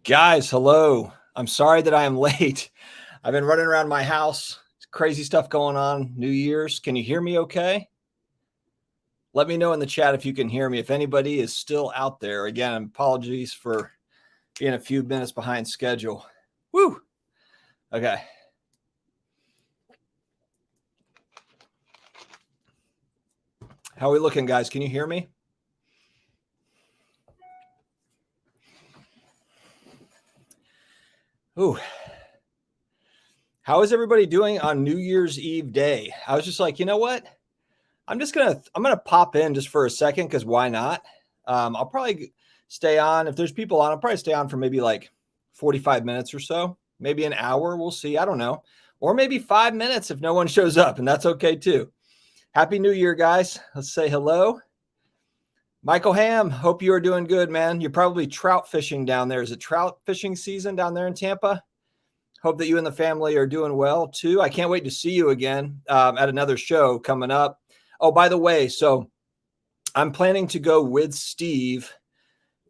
Guys, hello. I'm sorry that I am late. I've been running around my house. Crazy stuff going on. New Year's. Can you hear me okay? Let me know in the chat if you can hear me. If anybody is still out there. Again, apologies for being a few minutes behind schedule. Woo. Okay. How are we looking, guys? Can you hear me? Ooh. How is everybody doing on New Year's Eve day? I was just like, you know what? I'm gonna pop in just for a second because why not? I'll probably stay on. If there's people on, I'll probably stay on for maybe like 45 minutes or so, maybe an hour. We'll see. I don't know. Or maybe 5 minutes if no one shows up, and that's okay too. Happy New Year, guys. Let's say hello. Michael Ham, hope you are doing good, man. You're probably trout fishing down there. Is it trout fishing season down there in Tampa? Hope that you and the family are doing well too. I can't wait to see you again at another show coming up. Oh, by the way, so I'm planning to go with Steve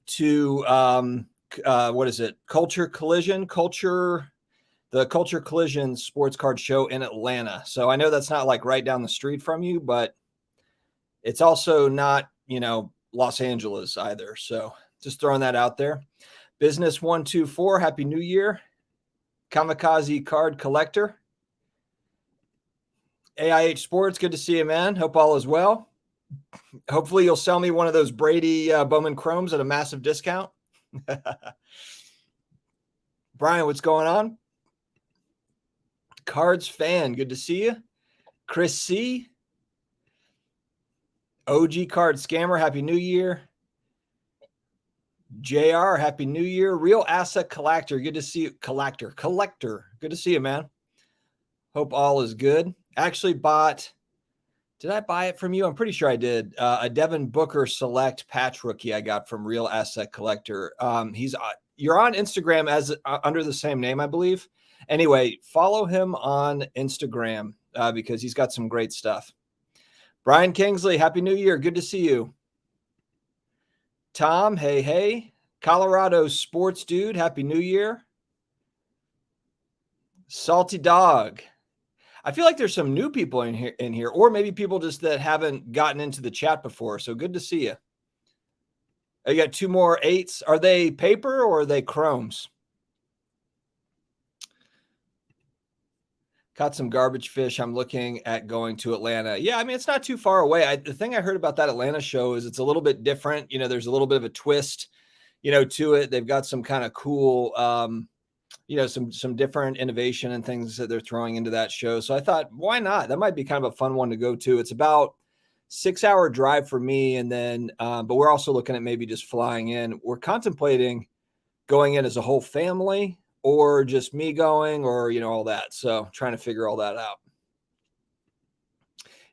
to what is it? The Culture Collision Sports Card Show in Atlanta. So I know that's not like right down the street from you, but it's also not, Los Angeles either. So just throwing that out there. Business 124, Happy New Year. Kamikaze Card Collector. AIH Sports, good to see you, man. Hope all is well. Hopefully you'll sell me one of those Brady Bowman Chromes at a massive discount. Brian, what's going on? Cards fan, good to see you. Chris C. OG Card Scammer, Happy New Year. JR, Happy New Year. Real Asset Collector, good to see you. Collector, good to see you, man. Hope all is good. Actually did I buy it from you? I'm pretty sure I did. A Devin Booker Select patch rookie I got from Real Asset Collector. You're on Instagram as under the same name, I believe. Anyway, follow him on Instagram because he's got some great stuff. Brian Kingsley, Happy New Year. Good to see you. Tom, hey. Colorado Sports Dude, Happy New Year. Salty Dog. I feel like there's some new people in here, or maybe people just that haven't gotten into the chat before. So good to see you. You got two more 8s. Are they paper or are they chromes? Caught some garbage fish. I'm looking at going to Atlanta. Yeah, I mean, it's not too far away. The thing I heard about that Atlanta show is it's a little bit different. There's a little bit of a twist, to it. They've got some kind of cool, some different innovation and things that they're throwing into that show. So I thought, why not? That might be kind of a fun one to go to. It's about 6-hour drive for me. And then, but we're also looking at maybe just flying in. We're contemplating going in as a whole family or just me going or, all that. So trying to figure all that out.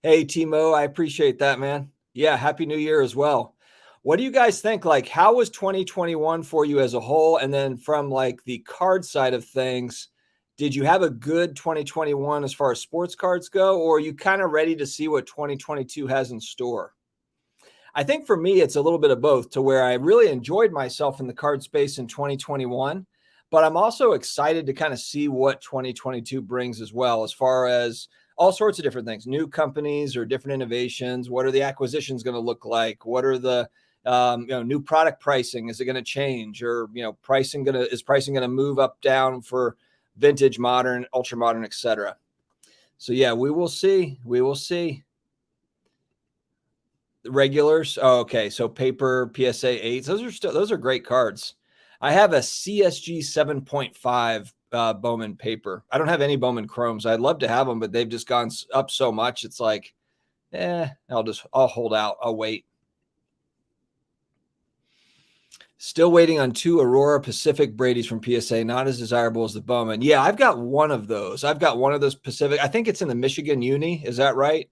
Hey, Timo, I appreciate that, man. Yeah. Happy New Year as well. What do you guys think? Like, how was 2021 for you as a whole? And then from like the card side of things, did you have a good 2021 as far as sports cards go, or are you kind of ready to see what 2022 has in store? I think for me, it's a little bit of both, to where I really enjoyed myself in the card space in 2021, but I'm also excited to kind of see what 2022 brings as well, as far as all sorts of different things, new companies or different innovations. What are the acquisitions going to look like? What are the new product pricing? Is it going to change, or is pricing going to move up, down for vintage, modern, ultra modern, etc.? So yeah, we will see. The regulars. Oh, okay. So paper PSA 8s. Those are great cards. I have a CSG 7.5 Bowman paper. I don't have any Bowman chromes. I'd love to have them, but they've just gone up so much. It's like, I'll hold out. I'll wait. Still waiting on 2 Aurora Pacific Brady's from PSA. Not as desirable as the Bowman. Yeah, I've got one of those. Pacific. I think it's in the Michigan Uni. Is that right?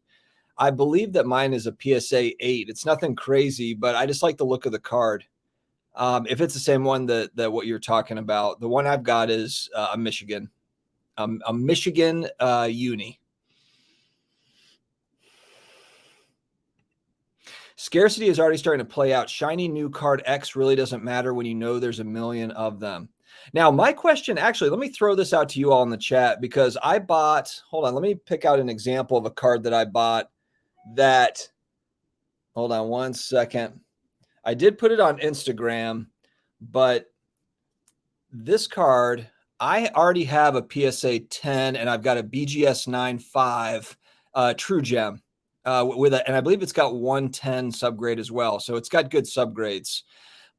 I believe that mine is a PSA 8. It's nothing crazy, but I just like the look of the card. If it's the same one that what you're talking about, the one I've got is a Michigan Uni. Scarcity is already starting to play out. Shiny new card X really doesn't matter when there's a million of them. Now, my question, actually, let me throw this out to you all in the chat because I bought, hold on, let me pick out an example of a card that I bought that, hold on one second. I did put it on Instagram, but this card, I already have a PSA 10 and I've got a BGS 95 True Gem with it. And I believe it's got 110 subgrade as well. So it's got good subgrades.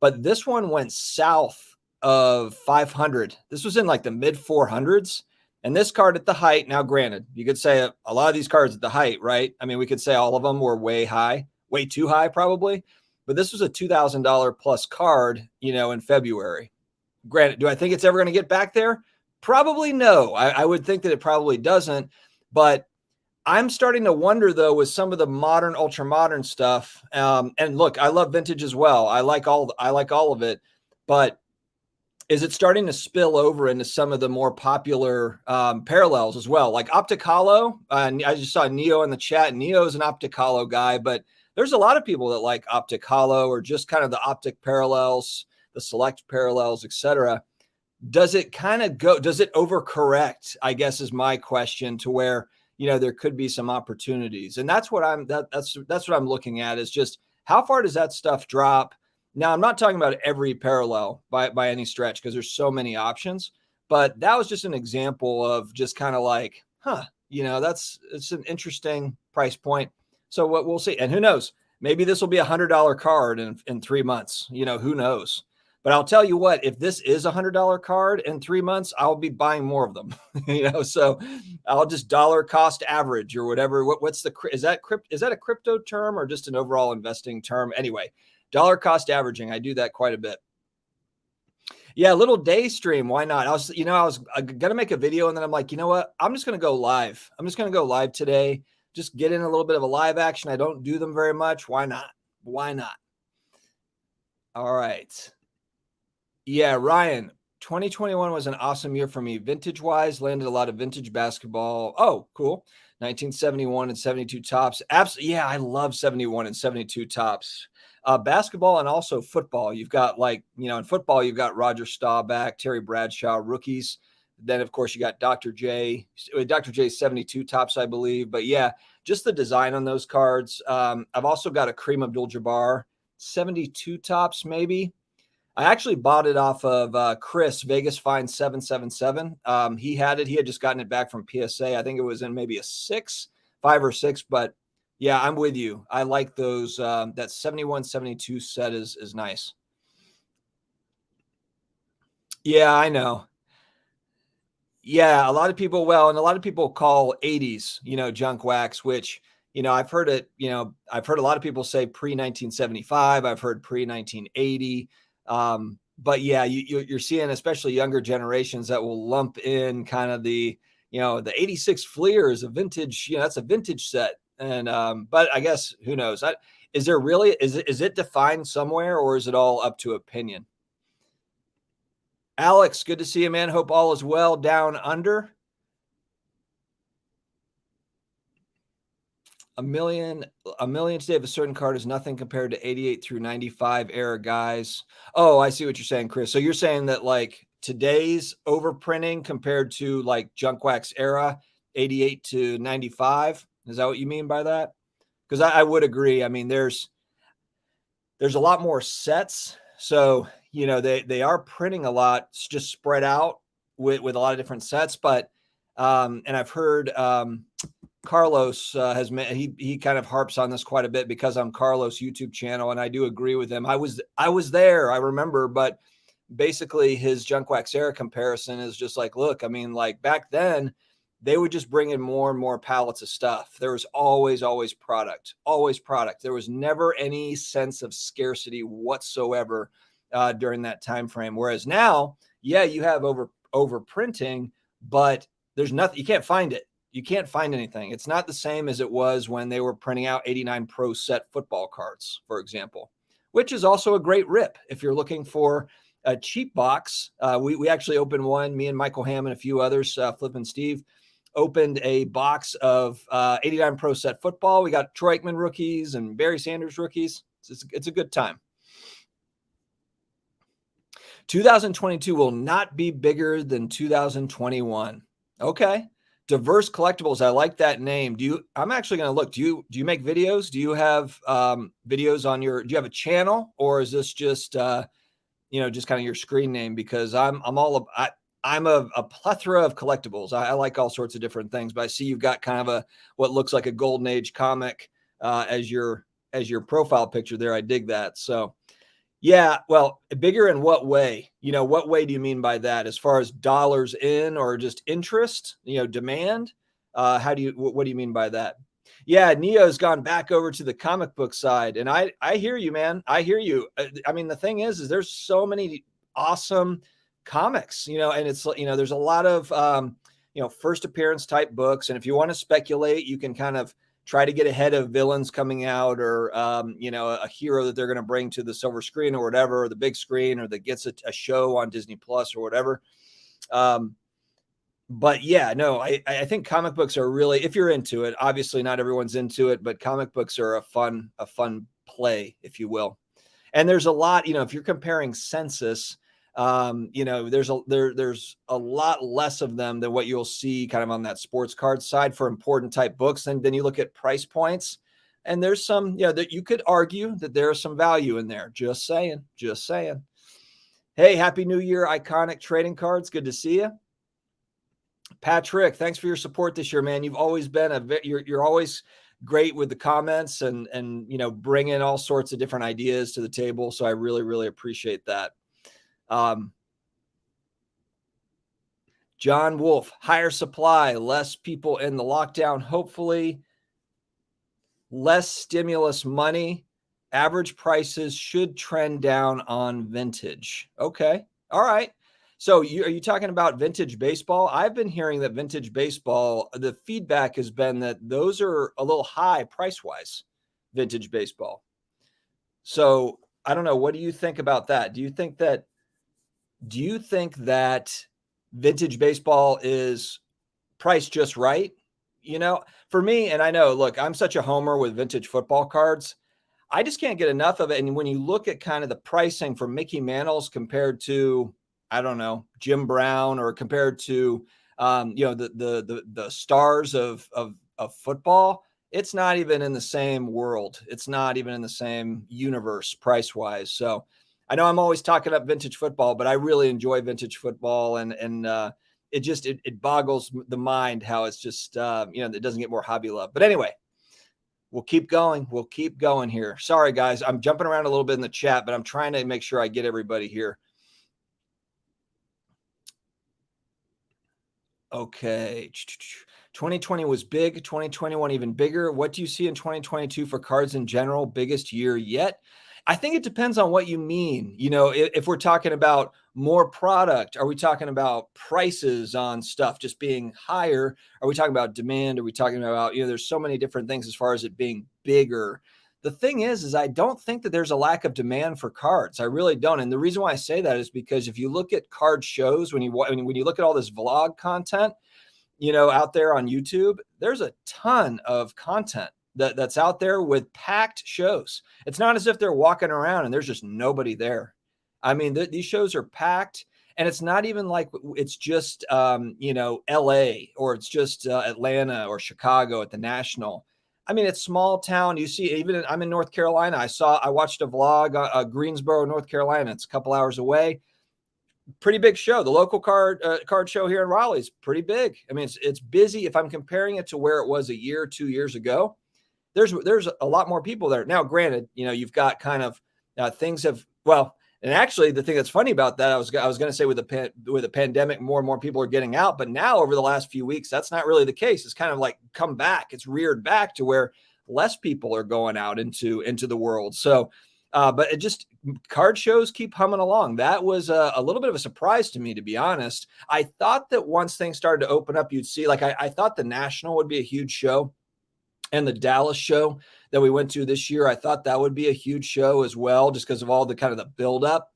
But this one went south of 500. This was in like the mid 400s. And this card at the height, now granted, you could say a lot of these cards at the height, right? I mean, we could say all of them were way high, way too high probably. But this was a $2,000 plus card, in February. Granted, do I think it's ever going to get back there? Probably no. I would think that it probably doesn't. But I'm starting to wonder, though, with some of the modern, ultra modern stuff. And look, I love vintage as well. I like all of it. But is it starting to spill over into some of the more popular parallels as well? Like Optic Holo. I just saw Neo in the chat. Neo is an Optic Holo guy, but there's a lot of people that like Optic Holo or just kind of the optic parallels, the select parallels, etc. Does it overcorrect, I guess, is my question, to where, there could be some opportunities. And that's what that's what I'm looking at, is just how far does that stuff drop? Now, I'm not talking about every parallel by any stretch, because there's so many options, but that was just an example of just kind of like, it's an interesting price point. So what we'll see. And who knows, maybe this will be $100 card in 3 months, who knows? But I'll tell you what, if this is a $100 card in 3 months, I'll be buying more of them, so I'll just dollar cost average or whatever. Is that a crypto term or just an overall investing term? Anyway, dollar cost averaging. I do that quite a bit. Yeah, a little day stream. Why not? I was going to make a video, and then I'm like, you know what? I'm just going to go live. I'm just going to go live today. Just get in a little bit of a live action. I don't do them very much. Why not? Why not? All right. Yeah, Ryan, 2021 was an awesome year for me. Vintage-wise, landed a lot of vintage basketball. Oh, cool. 1971 and 72 tops. Absolutely. Yeah, I love 71 and 72 tops. Basketball and also football. You've got in football, you've got Roger Staubach, Terry Bradshaw, rookies. Then, of course, you got Dr. J's 72 tops, I believe. But, yeah, just the design on those cards. I've also got a Kareem Abdul-Jabbar 72 tops, maybe. I actually bought it off of Chris, Vegas Fine 777. He had it. He had just gotten it back from PSA. I think it was in maybe a 5 or 6. But, yeah, I'm with you. I like those. That 71, 72 set is nice. Yeah, I know. Yeah, a lot of people call 80s, junk wax, which, I've heard it, I've heard a lot of people say pre-1975. I've heard pre-1980. But yeah, you're seeing especially younger generations that will lump in kind of the 86 Fleer is a vintage, that's a vintage set. And, but I guess who knows? Is it defined somewhere, or is it all up to opinion? Alex, good to see you, man. Hope all is well down under. A million today of a certain card is nothing compared to 88 through 95 era guys. Oh, I see what you're saying, Chris. So you're saying that like today's overprinting compared to like junk wax era, 88 to 95. Is that what you mean by that? Because I would agree. I mean, there's a lot more sets. So, they are printing a lot, just spread out with a lot of different sets. But, and I've heard, Carlos he kind of harps on this quite a bit because I'm Carlos' YouTube channel, and I do agree with him. I was there, I remember, but basically his junk wax era comparison is just like, look, I mean, like back then they would just bring in more and more pallets of stuff. There was always product. There was never any sense of scarcity whatsoever during that time frame. Whereas now, yeah, you have over printing, but there's nothing. You can't find it. You can't find anything. It's not the same as it was when they were printing out 89 Pro set football cards, for example, which is also a great rip if you're looking for a cheap box. We actually opened one. Me and Michael Hamm and a few others, Flip and Steve, opened a box of 89 Pro set football. We got Troy Aikman rookies and Barry Sanders rookies. It's a good time. 2022 will not be bigger than 2021. Okay. Diverse Collectibles. I like that name. I'm actually going to look. Do you make videos? Do you have videos on do you have a channel, or is this just, just kind of your screen name? Because I'm a plethora of collectibles. I like all sorts of different things, but I see you've got kind of what looks like a golden age comic as your profile picture there. I dig that. So yeah, well, bigger in what way? What way do you mean by that? As far as dollars in, or just interest, demand? What do you mean by that? Yeah, Neo's gone back over to the comic book side. And I hear you, man. I hear you. I mean, the thing is there's so many awesome comics, and it's, there's a lot of, first appearance type books. And if you want to speculate, you can kind of try to get ahead of villains coming out, or, a hero that they're going to bring to the silver screen or whatever, or the big screen, or that gets a show on Disney Plus or whatever. But yeah, no, I think comic books are really, if you're into it, obviously not everyone's into it, but comic books are a fun play, if you will. And there's a lot, if you're comparing census, there's a lot less of them than what you'll see kind of on that sports card side for important type books. And then you look at price points, and there's some, that you could argue that there's some value in there. Just saying. Hey, Happy New Year, Iconic Trading Cards. Good to see you. Patrick, thanks for your support this year, man. You've always been you're always great with the comments and bringing all sorts of different ideas to the table. So I really, really appreciate that. John Wolf, higher supply, less people in the lockdown, hopefully less stimulus money. Average prices should trend down on vintage. Okay. All right. So are you talking about vintage baseball? I've been hearing that vintage baseball, the feedback has been that those are a little high price-wise, vintage baseball. So I don't know. What do you think about that? Do you think that vintage baseball is priced just right? For me, and I know, look, I'm such a homer with vintage football cards. I just can't get enough of it. And when you look at kind of the pricing for Mickey Mantles compared to, I don't know, Jim Brown, or compared to, the stars of football, it's not even in the same world. It's not even in the same universe price wise. So I know I'm always talking up vintage football, but I really enjoy vintage football, and it boggles the mind how it's just, it doesn't get more hobby love. But anyway, we'll keep going. We'll keep going here. Sorry, guys. I'm jumping around a little bit in the chat, but I'm trying to make sure I get everybody here. Okay. 2020 was big. 2021 even bigger. What do you see in 2022 for cards in general? Biggest year yet? I think it depends on what you mean. If we're talking about more product, are we talking about prices on stuff just being higher? Are we talking about demand? Are we talking about, there's so many different things as far as it being bigger. The thing is I don't think that there's a lack of demand for cards. I really don't. And the reason why I say that is because if you look at card shows, when you look at all this vlog content, out there on YouTube, there's a ton of content that's out there with packed shows. It's not as if they're walking around and there's just nobody there. I mean, these shows are packed, and it's not even like it's just, LA, or it's just Atlanta or Chicago at the National. I mean, it's small town. You see, I'm in North Carolina. I watched a vlog, Greensboro, North Carolina. It's a couple hours away. Pretty big show. The local card show here in Raleigh is pretty big. I mean, it's busy. If I'm comparing it to where it was a year, 2 years ago, there's a lot more people there. Now, granted, you've got kind of things have, well, and actually the thing that's funny about that, I was going to say with the pandemic, more and more people are getting out, but now over the last few weeks, that's not really the case. It's kind of like come back. It's reared back to where less people are going out into the world. So, but it just, card shows keep humming along. That was a little bit of a surprise to me, to be honest. I thought that once things started to open up, you'd see, like, I thought the National would be a huge show, and the Dallas show that we went to this year, I thought that would be a huge show as well, just because of all the kind of the buildup.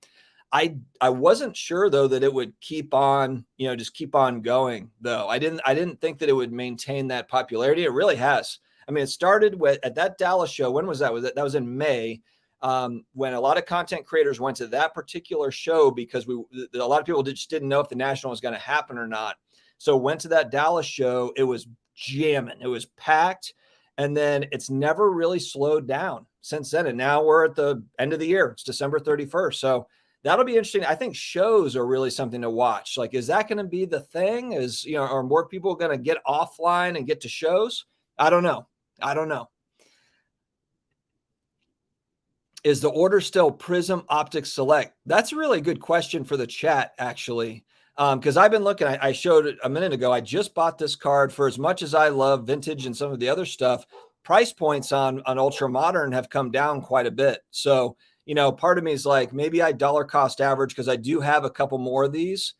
I wasn't sure though that it would keep on, just keep on going though. I didn't think that it would maintain that popularity. It really has. I mean, it started at that Dallas show. When was that? That was in May. when a lot of content creators went to that particular show because a lot of people just didn't know if the national was going to happen or not. So went to that Dallas show. It was jamming. It was packed. And then it's never really slowed down since then. And now we're at the end of the year. It's December 31st. So that'll be interesting. I think shows are really something to watch. Like, is that going to be the thing? Are more people going to get offline and get to shows? I don't know. Is the order still Prism Optics Select? That's a really good question for the chat, actually. Because I've been looking, I showed it a minute ago. I just bought this card. For as much as I love vintage and some of the other stuff, price points on ultra modern have come down quite a bit. So, part of me is like, maybe I dollar cost average because I do have a couple more of these.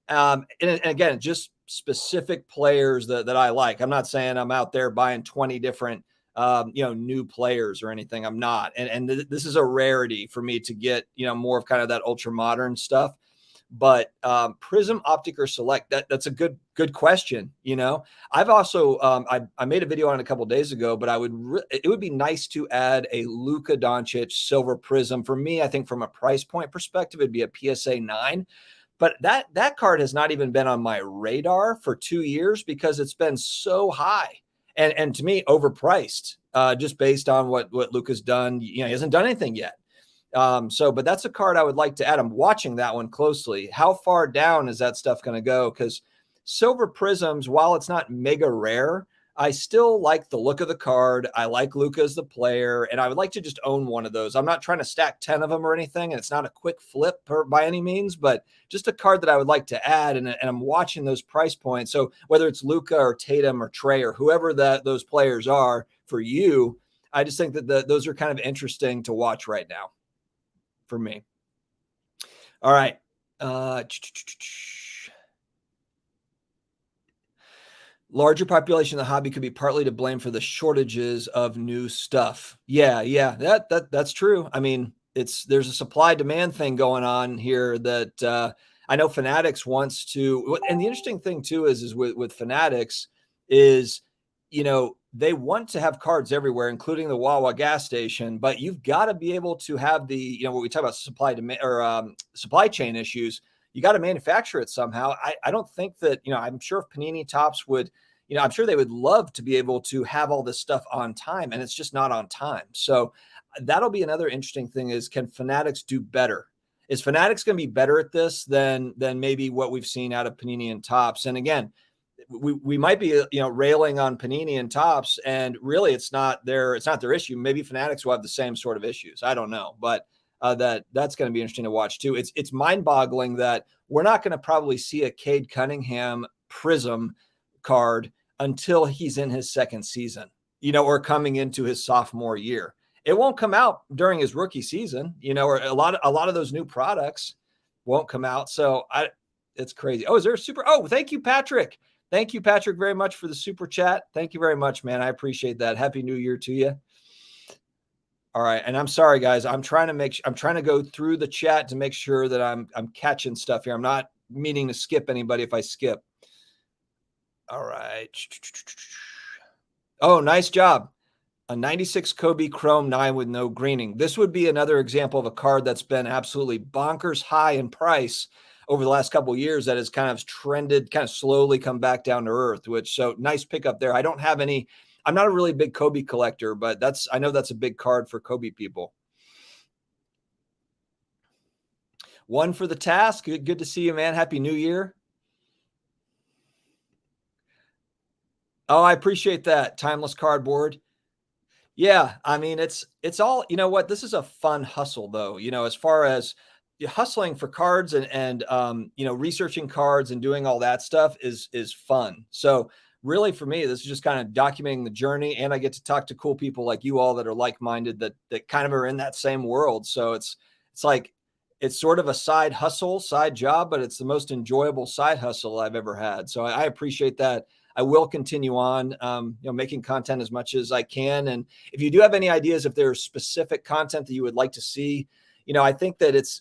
And again, just specific players that I like. I'm not saying I'm out there buying 20 different new players or anything. I'm not. And this is a rarity for me to get, more of kind of that ultra modern stuff. But Prism, Optic, or Select, that's a good question. I've also I made a video on it a couple of days ago, but it would be nice to add a Luka Doncic Silver Prism. For me, I think from a price point perspective, it'd be a PSA 9. But that card has not even been on my radar for 2 years because it's been so high and to me overpriced, just based on what Luka's done. He hasn't done anything yet. But that's a card I would like to add. I'm watching that one closely. How far down is that stuff going to go? Because Silver Prisms, while it's not mega rare, I still like the look of the card. I like Luka as the player, and I would like to just own one of those. I'm not trying to stack 10 of them or anything, and it's not a quick flip by any means, but just a card that I would like to add, and I'm watching those price points. So whether it's Luka or Tatum or Trey or whoever those players are for you, I just think that those are kind of interesting to watch right now for me. All right. Larger population of the hobby could be partly to blame for the shortages of new stuff. Yeah, that's true. I mean, there's a supply demand thing going on here that I know Fanatics wants to. And the interesting thing too is with Fanatics is, they want to have cards everywhere, including the Wawa gas station, but you've got to be able to have the, what we talk about supply demand or supply chain issues. You got to manufacture it somehow. I don't think that, I'm sure if Panini Tops would, I'm sure they would love to be able to have all this stuff on time, and it's just not on time. So that'll be another interesting thing is, can Fanatics do better? Is Fanatics going to be better at this than maybe what we've seen out of Panini and Tops? And again, we might be, railing on Panini and Tops, and really it's not their issue. Maybe Fanatics will have the same sort of issues. I don't know, but that's going to be interesting to watch too. It's mind-boggling that we're not going to probably see a Cade Cunningham Prism card until he's in his second season, or coming into his sophomore year. It won't come out during his rookie season, or a lot of those new products won't come out. So it's crazy. Oh, is there a super? Oh, thank you, Patrick. Thank you, Patrick, very much for the super chat. Thank you very much, man. I appreciate that. Happy New Year to you. All right. And I'm sorry, guys. I'm trying to go through the chat to make sure that I'm catching stuff here. I'm not meaning to skip anybody if I skip. All right. Oh, nice job. A 96 Kobe Chrome 9 with no greening. This would be another example of a card that's been absolutely bonkers high in price over the last couple of years that has kind of trended, kind of slowly come back down to earth, so nice pickup there. I don't have any, I'm not a really big Kobe collector, but I know that's a big card for Kobe people. One for the task. Good to see you, man. Happy New Year. Oh, I appreciate that. Timeless cardboard. Yeah. I mean, it's all, what, this is a fun hustle though, as far as hustling for cards and researching cards and doing all that stuff is fun. So really for me, this is just kind of documenting the journey, and I get to talk to cool people like you all that are like-minded that kind of are in that same world. So it's like, it's sort of a side hustle, side job, but it's the most enjoyable side hustle I've ever had. So I appreciate that. I will continue on, making content as much as I can. And if you do have any ideas, if there's specific content that you would like to see, I think that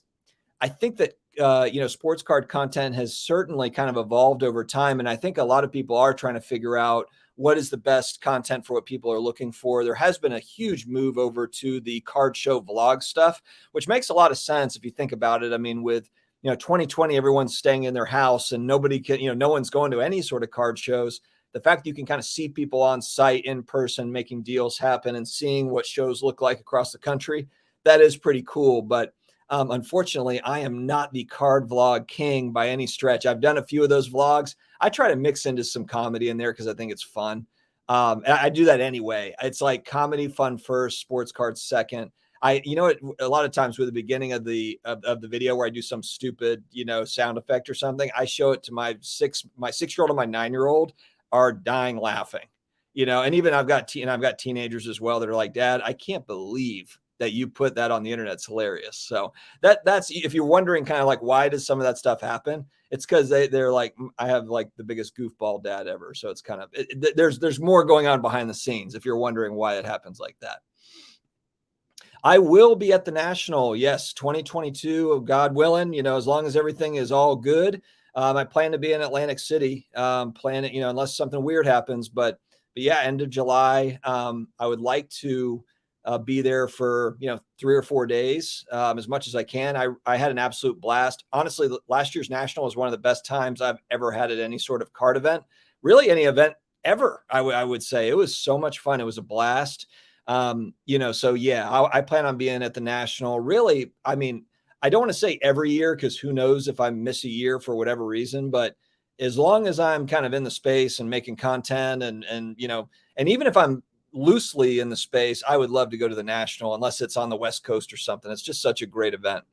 sports card content has certainly kind of evolved over time. And I think a lot of people are trying to figure out what is the best content for what people are looking for. There has been a huge move over to the card show vlog stuff, which makes a lot of sense if you think about it. I mean, with 2020, everyone's staying in their house and nobody can, no one's going to any sort of card shows. The fact that you can kind of see people on site in person, making deals happen and seeing what shows look like across the country, that is pretty cool. But unfortunately, I am not the card vlog king by any stretch. I've done a few of those vlogs. I try to mix into some comedy in there because I think it's fun. And I do that anyway. It's like comedy fun first, sports cards second. A lot of times with the beginning of the video where I do some stupid, sound effect or something, I show it to my 6-year-old and my 9-year-old are dying laughing, and even I've got teenagers as well that are like, Dad, I can't believe that you put that on the internet. It's hilarious. So that's, if you're wondering kind of like, why does some of that stuff happen? It's because they're like, I have like the biggest goofball dad ever. So it's kind of, there's more going on behind the scenes if you're wondering why it happens like that. I will be at the National. Yes. 2022, God willing, as long as everything is all good. I plan to be in Atlantic City, unless something weird happens, but yeah, end of July. I would like to be there for 3 or 4 days, as much as I can. I had an absolute blast. Honestly, last year's National was one of the best times I've ever had at any sort of card event, really any event ever. I would say it was so much fun. It was a blast. So yeah, I plan on being at the National. Really, I mean, I don't want to say every year because who knows if I miss a year for whatever reason, but as long as I'm kind of in the space and making content and even if I'm loosely in the space, I would love to go to the National unless it's on the West Coast or something. It's just such a great event.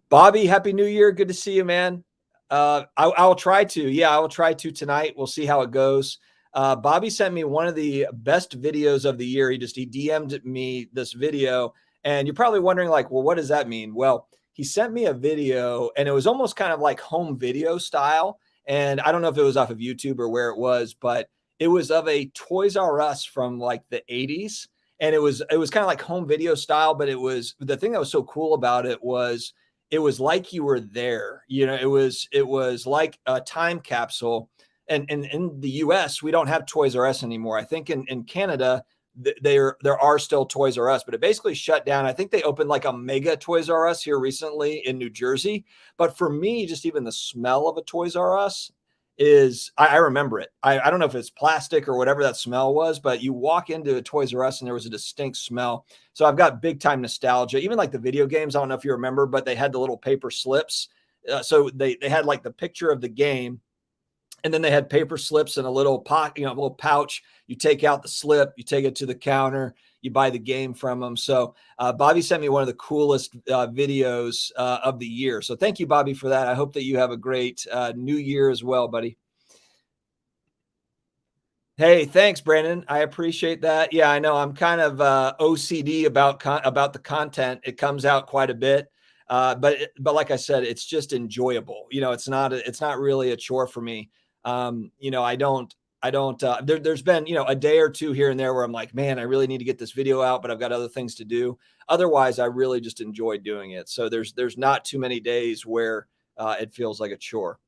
Bobby, Happy New Year. Good to see you, man. I'll try to. Yeah, I will try to tonight. We'll see how it goes. Bobby sent me one of the best videos of the year. He DM'd me this video, and you're probably wondering like, well, what does that mean? Well, he sent me a video and it was almost kind of like home video style. And I don't know if it was off of YouTube or where it was, but it was of a Toys R Us from like the 80s. And it was kind of like home video style, but the thing that was so cool about it was like you were there. It was like a time capsule. And in the US, we don't have Toys R Us anymore. I think in Canada, there are still Toys R Us, but it basically shut down. I think they opened like a mega Toys R Us here recently in New Jersey. But for me, just even the smell of a Toys R Us I remember it. I don't know if it's plastic or whatever that smell was, but you walk into a Toys R Us and there was a distinct smell. So I've got big time nostalgia. Even like the video games, I don't know if you remember, but they had the little paper slips. So they had like the picture of the game. And then they had paper slips in a little pocket, a little pouch. You take out the slip, you take it to the counter, you buy the game from them. So Bobby sent me one of the coolest videos of the year. So thank you, Bobby, for that. I hope that you have a great new year as well, buddy. Hey, thanks, Brandon. I appreciate that. Yeah, I know I'm kind of OCD about the content. It comes out quite a bit. But like I said, it's just enjoyable. It's not really a chore for me. There's been, a day or two here and there where I'm like, man, I really need to get this video out, but I've got other things to do. Otherwise, I really just enjoy doing it. So there's not too many days where it feels like a chore.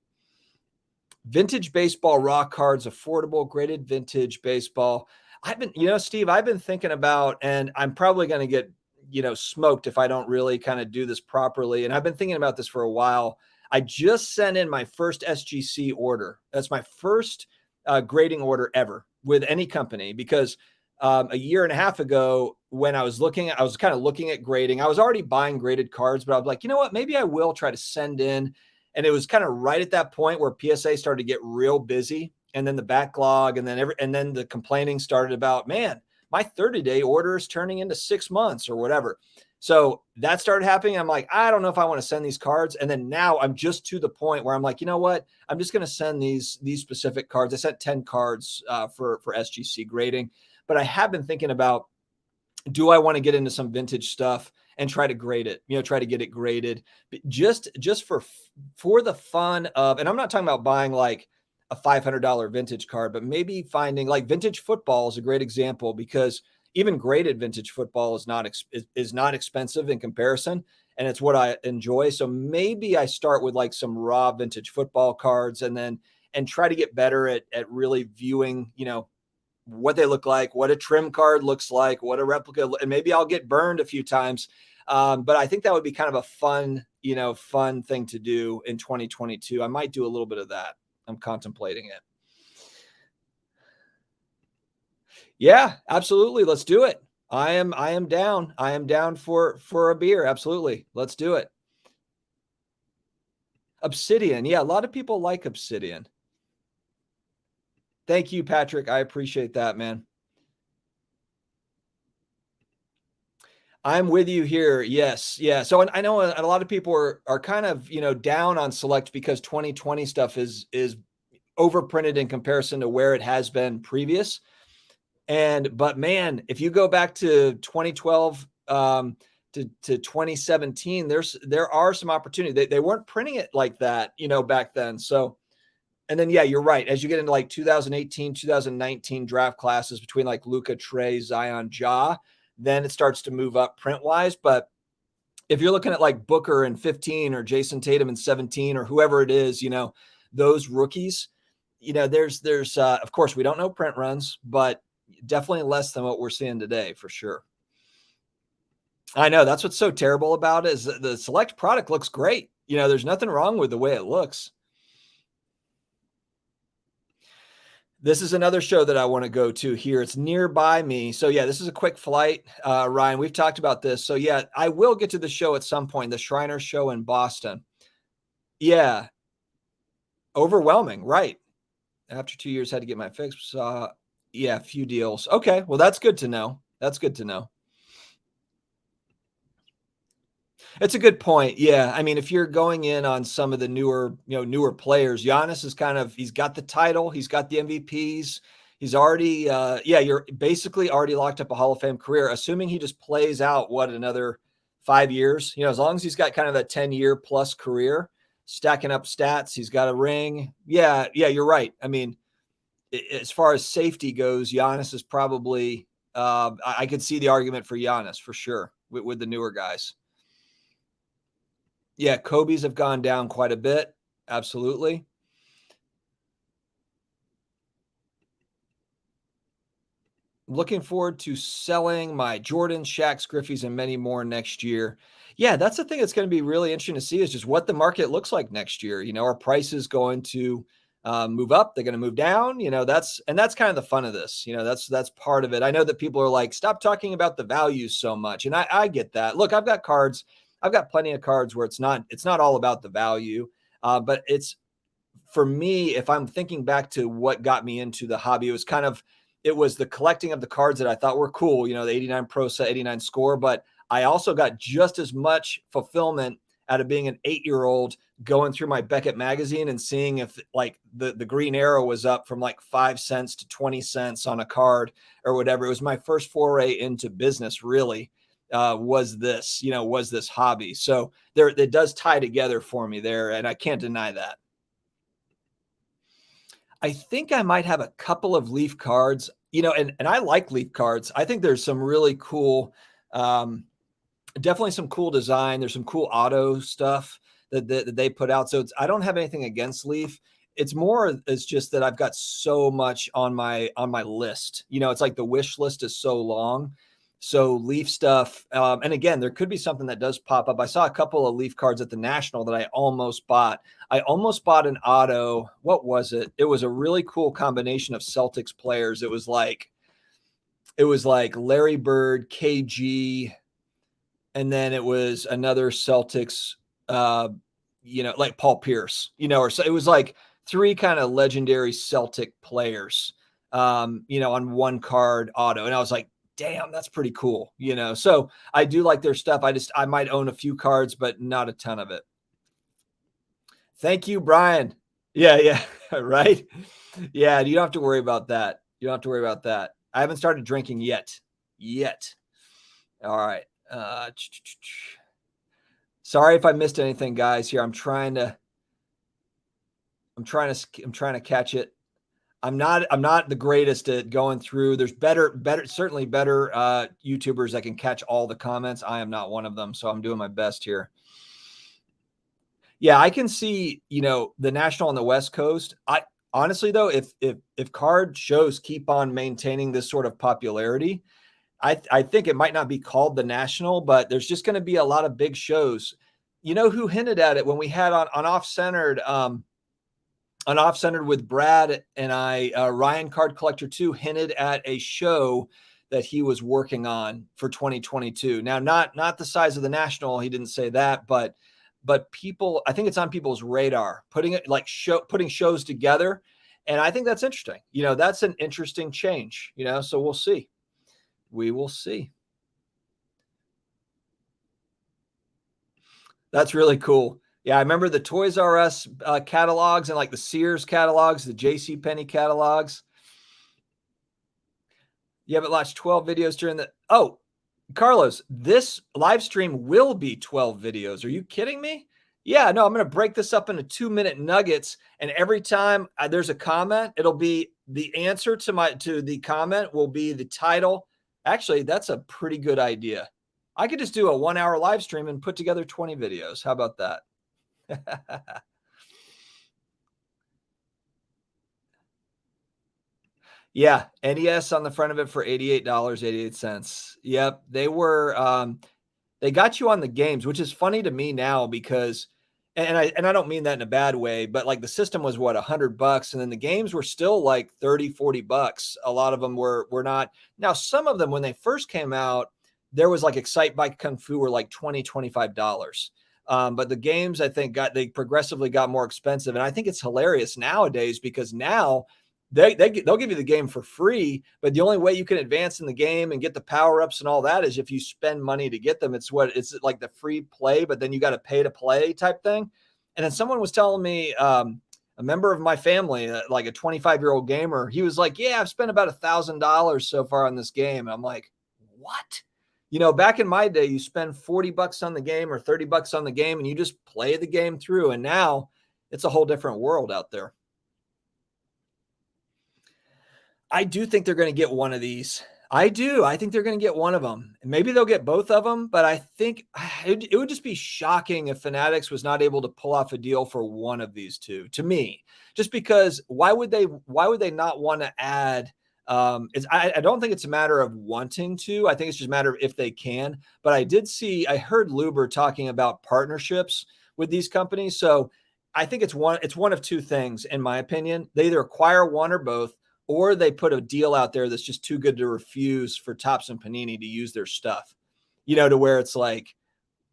Vintage baseball raw cards, affordable, graded vintage baseball. Steve, I've been thinking about, and I'm probably going to get, smoked if I don't really kind of do this properly. And I've been thinking about this for a while. I just sent in my first SGC order. That's my first grading order ever with any company, because a year and a half ago when I was kind of looking at grading. I was already buying graded cards, but I was like, you know what, maybe I will try to send in. And it was kind of right at that point where PSA started to get real busy, and then the backlog, and then the complaining started about, man, my 30-day order is turning into 6 months or whatever. So that started happening. I'm like, I don't know if I want to send these cards. And then now I'm just to the point where I'm like, you know what? I'm just going to send these specific cards. I sent 10 cards for SGC grading, but I have been thinking about, do I want to get into some vintage stuff and try to grade it, try to get it graded just for the fun of, and I'm not talking about buying like a $500 vintage card, but maybe finding like vintage football is a great example, because even graded vintage football is not expensive in comparison. And it's what I enjoy. So maybe I start with like some raw vintage football cards, and then and try to get better at really viewing, what they look like, what a trim card looks like, what a replica, and maybe I'll get burned a few times. But I think that would be kind of a fun thing to do in 2022. I might do a little bit of that. I'm contemplating it. Yeah, absolutely. Let's do it. I am down. I am down for a beer. Absolutely. Let's do it. Obsidian. Yeah, a lot of people like Obsidian. Thank you, Patrick. I appreciate that, man. I'm with you here. Yes. Yeah. So I know a lot of people are kind of, down on Select because 2020 stuff is overprinted in comparison to where it has been previous. But man, if you go back to 2012 to 2017, there are some opportunity. They weren't printing it like that, back then. So, and then, yeah, you're right. As you get into like 2018, 2019 draft classes between like Luka, Trey, Zion, Ja, then it starts to move up print wise. But if you're looking at like Booker in 15 or Jason Tatum in 17 or whoever it is, those rookies, there's of course we don't know print runs, but definitely less than what we're seeing today for sure. I know that's what's so terrible about it is the Select product looks great. There's nothing wrong with the way it looks. This is another show that I want to go to here. It's nearby me. So yeah, this is a quick flight. Ryan, we've talked about this. So yeah, I will get to the show at some point, the Shriner show in Boston. Yeah. Overwhelming. Right. After 2 years, had to get my fix. Yeah, a few deals. Okay. Well, that's good to know. That's good to know. It's a good point. Yeah. I mean, if you're going in on some of the newer players, Giannis is he's got the title, he's got the MVPs. He's already, you're basically already locked up a Hall of Fame career, assuming he just plays out another 5 years, as long as he's got kind of a 10-year plus career, stacking up stats, he's got a ring. Yeah, you're right. I mean, as far as safety goes, Giannis is probably, I could see the argument for Giannis for sure with the newer guys. Yeah, Kobe's have gone down quite a bit. Absolutely. Looking forward to selling my Jordan, Shaq's, Griffey's, and many more next year. Yeah, that's the thing that's going to be really interesting to see is just what the market looks like next year. Are prices going to move up? They're going to move down. That's kind of the fun of this. That's part of it. I know that people are like, stop talking about the values so much, and I get that. Look, I've got cards. I've got plenty of cards where it's not all about the value, but it's for me. If I'm thinking back to what got me into the hobby, it was the collecting of the cards that I thought were cool. The 89 Pro Set, 89 Score, but I also got just as much fulfillment out of being an 8-year-old going through my Beckett magazine and seeing if like the green arrow was up from like 5 cents to 20 cents on a card or whatever. It was my first foray into business, really. Was this hobby. So it does tie together for me there. And I can't deny that. I think I might have a couple of Leaf cards, and I like Leaf cards. I think there's some really cool, definitely some cool design. There's some cool auto stuff that they put out. So I don't have anything against Leaf. It's just that I've got so much on my list. It's like the wish list is so long. So Leaf stuff, and again, there could be something that does pop up. I saw a couple of Leaf cards at the National that I almost bought. I almost bought an auto. What was it? It was a really cool combination of Celtics players. It was like Larry Bird, KG, and then it was another Celtics, like Paul Pierce, or so it was like 3 kind of legendary Celtic players, on one card auto. And I was like, damn, that's pretty cool. So I do like their stuff. I might own a few cards, but not a ton of it. Thank you, Brian. Yeah. Right. Yeah. You don't have to worry about that. I haven't started drinking yet. All right. Sorry if I missed anything, guys. Here, I'm trying to catch it. I'm not the greatest at going through. There's certainly better YouTubers that can catch all the comments. I am not one of them, so I'm doing my best here. Yeah, I can see, the National on the West Coast. honestly though, if card shows keep on maintaining this sort of popularity, I think it might not be called the National, but there's just going to be a lot of big shows. You know who hinted at it when we had on Off Centered, on Off Centered with Brad and I, Ryan Card Collector 2 hinted at a show that he was working on for 2022. Now, not the size of the National, he didn't say that, but people, I think it's on people's radar, putting it like putting shows together. And I think that's interesting. You know, that's an interesting change, you know, so we'll see. We will see. That's really cool. Yeah, I remember the Toys R Us catalogs and like the Sears catalogs, the J.C. Penney catalogs. You haven't watched 12 videos during the. Oh, Carlos, this live stream will be 12 videos. Are you kidding me? Yeah, no, I'm going to break this up into 2-minute nuggets. And every time there's a comment, it'll be the answer to the comment will be the title. Actually, that's a pretty good idea. I could just do a 1-hour live stream and put together 20 videos. How about that? Yeah, NES on the front of it for $88.88. Yep, they got you on the games, which is funny to me now because and I don't mean that in a bad way, but like the system was what, $100, and then the games were still like 30, $40. A lot of them were not. Now, some of them when they first came out, there was like Excite Bike Kung Fu were like $20, $25. But the games I think they progressively got more expensive. And I think it's hilarious nowadays because now they'll give you the game for free, but the only way you can advance in the game and get the power-ups and all that is if you spend money to get them. It's like the free play, but then you got to pay to play type thing. And then someone was telling me, a member of my family, like a 25-year-old gamer, he was like, yeah, I've spent about $1,000 so far on this game. And I'm like, what? You know, back in my day, you spend $40 on the game or $30 on the game and you just play the game through. And now it's a whole different world out there. I do think they're going to get one of these. I do. I think they're going to get one of them. Maybe they'll get both of them, but I think it would just be shocking if Fanatics was not able to pull off a deal for one of these two. To me, just because why would they not want to add? I don't think it's a matter of wanting to. I think it's just a matter of if they can. But I heard Luber talking about partnerships with these companies. So I think it's one of two things, in my opinion. They either acquire one or both, or they put a deal out there that's just too good to refuse for Topps and Panini to use their stuff, you know, to where it's like,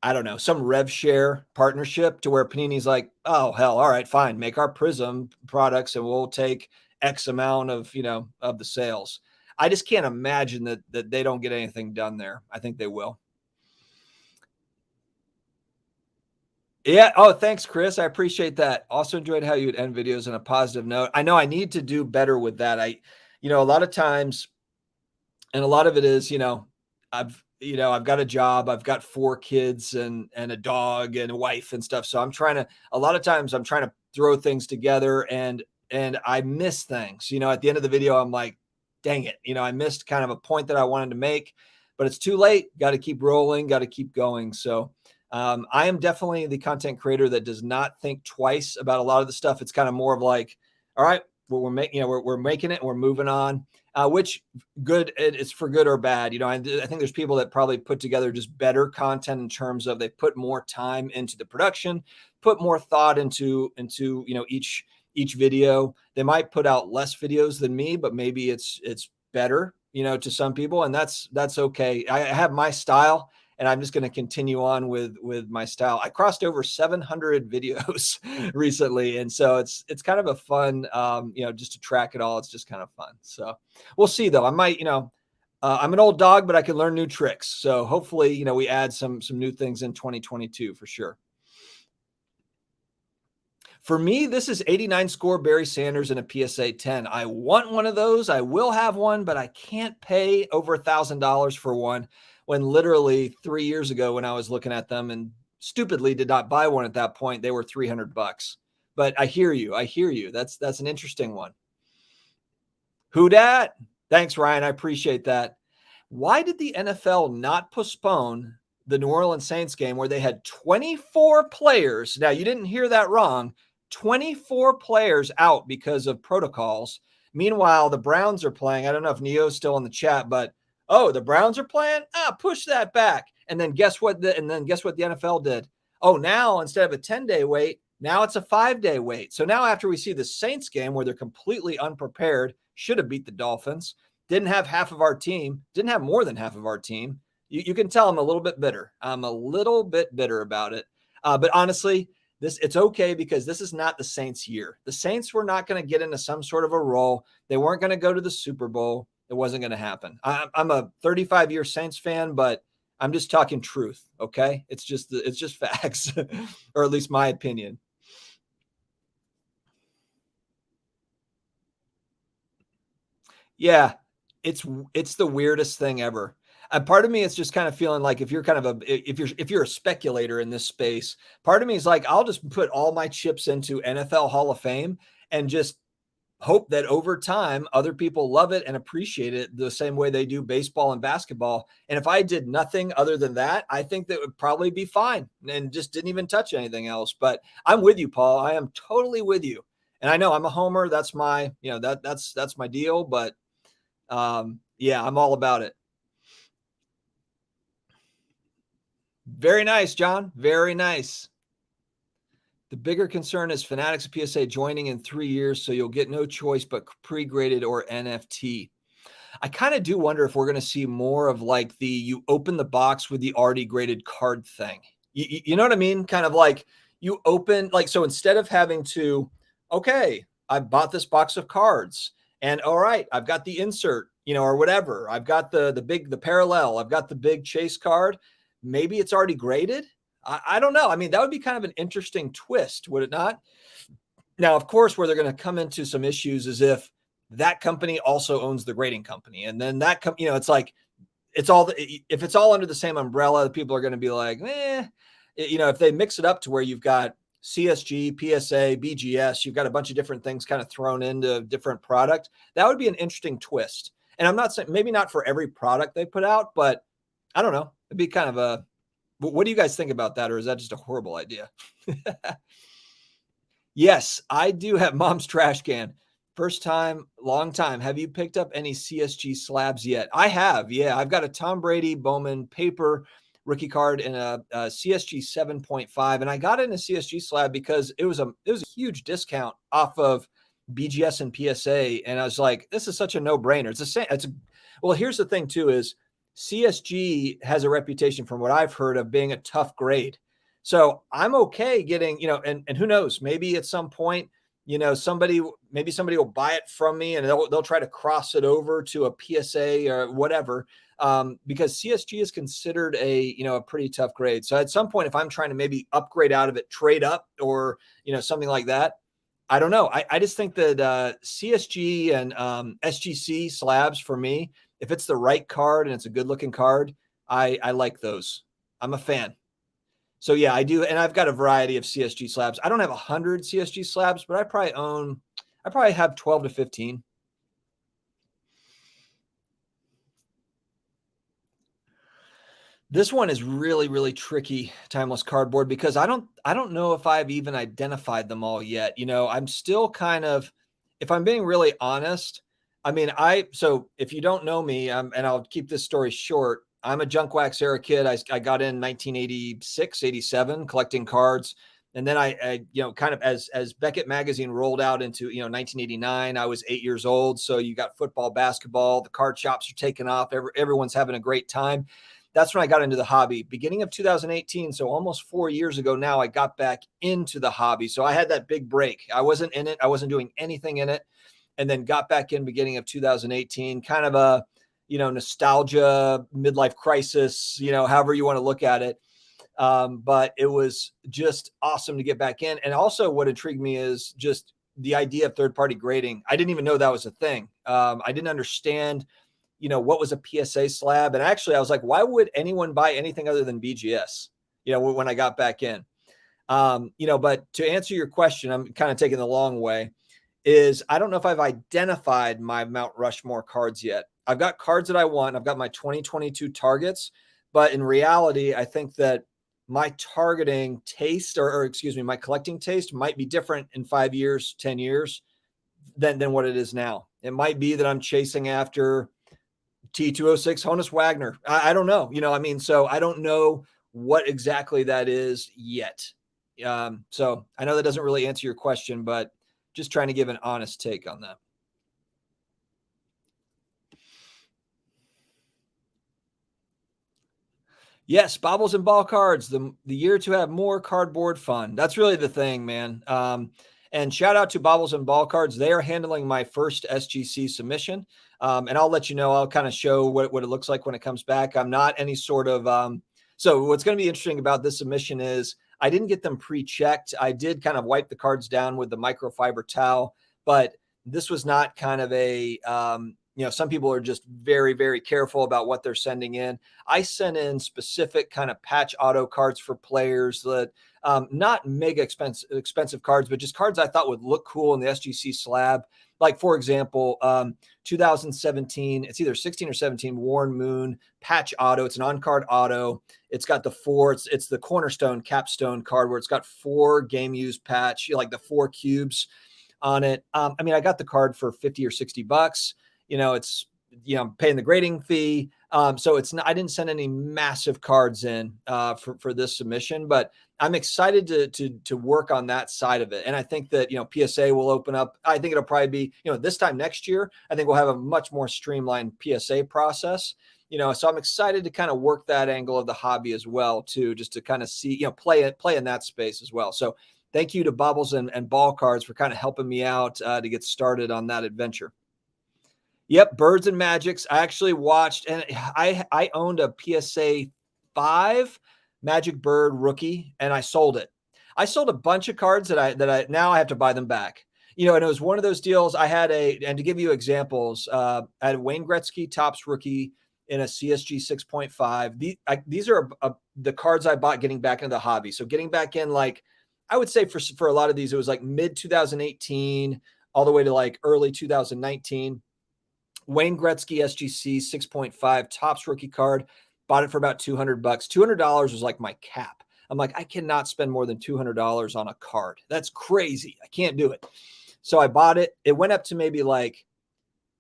I don't know, some rev share partnership to where Panini's like, oh, hell, all right, fine, make our Prism products and we'll take X amount of, you know, of the sales. I just can't imagine that they don't get anything done there. I think they will. Yeah. Oh, thanks, Chris. I appreciate that. Also enjoyed how you would end videos on a positive note. I know I need to do better with that. A lot of times, and a lot of it is, I've got a job, I've got 4 kids and a dog and a wife and stuff. So a lot of times I'm trying to throw things together and I miss things, at the end of the video, I'm like, dang it. I missed kind of a point that I wanted to make, but it's too late. Got to keep rolling, got to keep going. So I am definitely the content creator that does not think twice about a lot of the stuff. It's kind of more of like, all right, we're making, we're making it and we're moving on, which good, it's for good or bad. I think there's people that probably put together just better content in terms of they put more time into the production, put more thought into, each video. They might put out less videos than me, but maybe it's better, to some people. And that's okay. I have my style, and I'm just going to continue on with my style. I crossed over 700 videos recently. And so it's kind of a fun, just to track it all. It's just kind of fun. So we'll see though. I might, I'm an old dog, but I can learn new tricks. So hopefully, we add some new things in 2022 for sure. For me, this is 89 score Barry Sanders and a PSA 10. I want one of those. I will have one, but I can't pay over $1,000 for one when literally 3 years ago when I was looking at them and stupidly did not buy one at that point, they were $300. But I hear you. I hear you. That's an interesting one. Who dat? Thanks, Ryan. I appreciate that. Why did the NFL not postpone the New Orleans Saints game where they had 24 players? Now, you didn't hear that wrong. 24 players out because of protocols. Meanwhile, the Browns are playing. I don't know if Neo's still in the chat, but oh, the Browns are playing? Push that back. And then guess what the NFL did? Oh, now instead of a 10-day wait, now it's a 5-day wait. So now after we see the Saints game where they're completely unprepared, should have beat the Dolphins, didn't have half of our team, didn't have more than half of our team. You can tell I'm a little bit bitter. I'm a little bit bitter about it. But honestly, it's okay because this is not the Saints' year. The Saints were not going to get into some sort of a role. They weren't going to go to the Super Bowl. It wasn't going to happen. I'm a 35-year Saints fan, but I'm just talking truth. Okay, it's just facts, or at least my opinion. Yeah, it's the weirdest thing ever. And part of me is just kind of feeling like if you're a speculator in this space, part of me is like, I'll just put all my chips into NFL Hall of Fame and just hope that over time other people love it and appreciate it the same way they do baseball and basketball. And if I did nothing other than that, I think that would probably be fine and just didn't even touch anything else. But I'm with you, Paul. I am totally with you. And I know I'm a homer. That's my, that's my deal. But yeah, I'm all about it. Very nice, John. Very nice. The bigger concern is Fanatics PSA joining in 3 years, so you'll get no choice but pre-graded or NFT. I kind of do wonder if we're going to see more of like you open the box with the already graded card thing. You know what I mean? Kind of like you open, like, so instead of having to, okay, I bought this box of cards and all right, I've got the insert, or whatever. I've got the parallel. I've got the big chase card. Maybe it's already graded. I don't know. I mean, that would be kind of an interesting twist, would it not? Now, of course, where they're going to come into some issues is if that company also owns the grading company. And then that, it's like, if it's all under the same umbrella, people are going to be like, if they mix it up to where you've got CSG, PSA, BGS, you've got a bunch of different things kind of thrown into different product. That would be an interesting twist. And I'm not saying maybe not for every product they put out, but I don't know. It'd be kind of what do you guys think about that? Or is that just a horrible idea? Yes, I do have mom's trash can. First time, long time. Have you picked up any CSG slabs yet? I have. Yeah, I've got a Tom Brady Bowman paper rookie card in a CSG 7.5, and I got it in a CSG slab because it was a huge discount off of BGS and PSA, and I was like, this is such a no-brainer. It's the same. Well, here's the thing too is CSG has a reputation, from what I've heard, of being a tough grade. So I'm okay getting, and who knows, maybe at some point, somebody will buy it from me and they'll try to cross it over to a PSA or whatever, because CSG is considered a pretty tough grade. So at some point, if I'm trying to maybe upgrade out of it, trade up or, something like that, I don't know. I just think that CSG and SGC slabs for me, if it's the right card and it's a good looking card, I like those. I'm a fan. So yeah, I do. And I've got a variety of CSG slabs. I don't have 100 CSG slabs, but I probably have 12 to 15. This one is really, really tricky, Timeless Cardboard, because I don't know if I've even identified them all yet. I'm still kind of, if I'm being really honest, I mean, so if you don't know me, and I'll keep this story short, I'm a junk wax era kid. I got in 1986, 87, collecting cards. And then I kind of as Beckett magazine rolled out into, 1989, I was 8 years old. So you got football, basketball, the card shops are taking off. Everyone's having a great time. That's when I got into the hobby, beginning of 2018. So almost 4 years ago now, I got back into the hobby. So I had that big break. I wasn't in it. I wasn't doing anything in it. And then got back in beginning of 2018, kind of a, nostalgia, midlife crisis, however you want to look at it. But it was just awesome to get back in. And also what intrigued me is just the idea of third-party grading. I didn't even know that was a thing. I didn't understand, what was a PSA slab. And actually I was like, why would anyone buy anything other than BGS, when I got back in? But to answer your question, I'm kind of taking the long way, is I don't know if I've identified my Mount Rushmore cards yet. I've got cards that I want. I've got my 2022 targets, but in reality, I think that my targeting taste or excuse me, my collecting taste might be different in 5 years, 10 years than what it is now. It might be that I'm chasing after T206 Honus Wagner. I don't know, I mean, so I don't know what exactly that is yet. So I know that doesn't really answer your question, but just trying to give an honest take on that. Yes, baubles and ball cards, the year to have more cardboard fun. That's really the thing, man. And shout out to Baubles and Ball Cards. They are handling my first SGC submission. And I'll let you know, I'll kind of show what it looks like when it comes back. I'm not any sort of, so what's going to be interesting about this submission is I didn't get them pre-checked. I did kind of wipe the cards down with the microfiber towel, but this was not kind of a, some people are just very, very careful about what they're sending in. I sent in specific kind of patch auto cards for players that not mega expensive cards, but just cards I thought would look cool in the SGC slab. Like, for example, 2017, it's either 16 or 17 Worn Moon patch auto. It's an on-card auto. It's got the four, it's the cornerstone capstone card where it's got 4 game used patch, like the 4 cubes on it. I mean, I got the card for 50 or 60 bucks. It's, paying the grading fee. So it's not, I didn't send any massive cards in for this submission, but I'm excited to work on that side of it. And I think that, PSA will open up. I think it'll probably be, this time next year, I think we'll have a much more streamlined PSA process, so I'm excited to kind of work that angle of the hobby as well too, just to kind of see, play in that space as well. So thank you to Baubles and Ball Cards for kind of helping me out to get started on that adventure. Yep, Birds and Magics. I actually watched, and I owned a PSA 5 Magic Bird rookie, and I sold it. I sold a bunch of cards that I now I have to buy them back. And it was one of those deals. I had and to give you examples, I had a Wayne Gretzky Topps rookie in a CSG 6.5. These are the cards I bought getting back into the hobby. So getting back in, like, I would say for a lot of these, it was like mid 2018 all the way to like early 2019. Wayne Gretzky SGC 6.5 Topps rookie card. Bought it for about $200. $200 was like my cap. I'm like, I cannot spend more than $200 on a card. That's crazy. I can't do it. So I bought it. It went up to maybe like,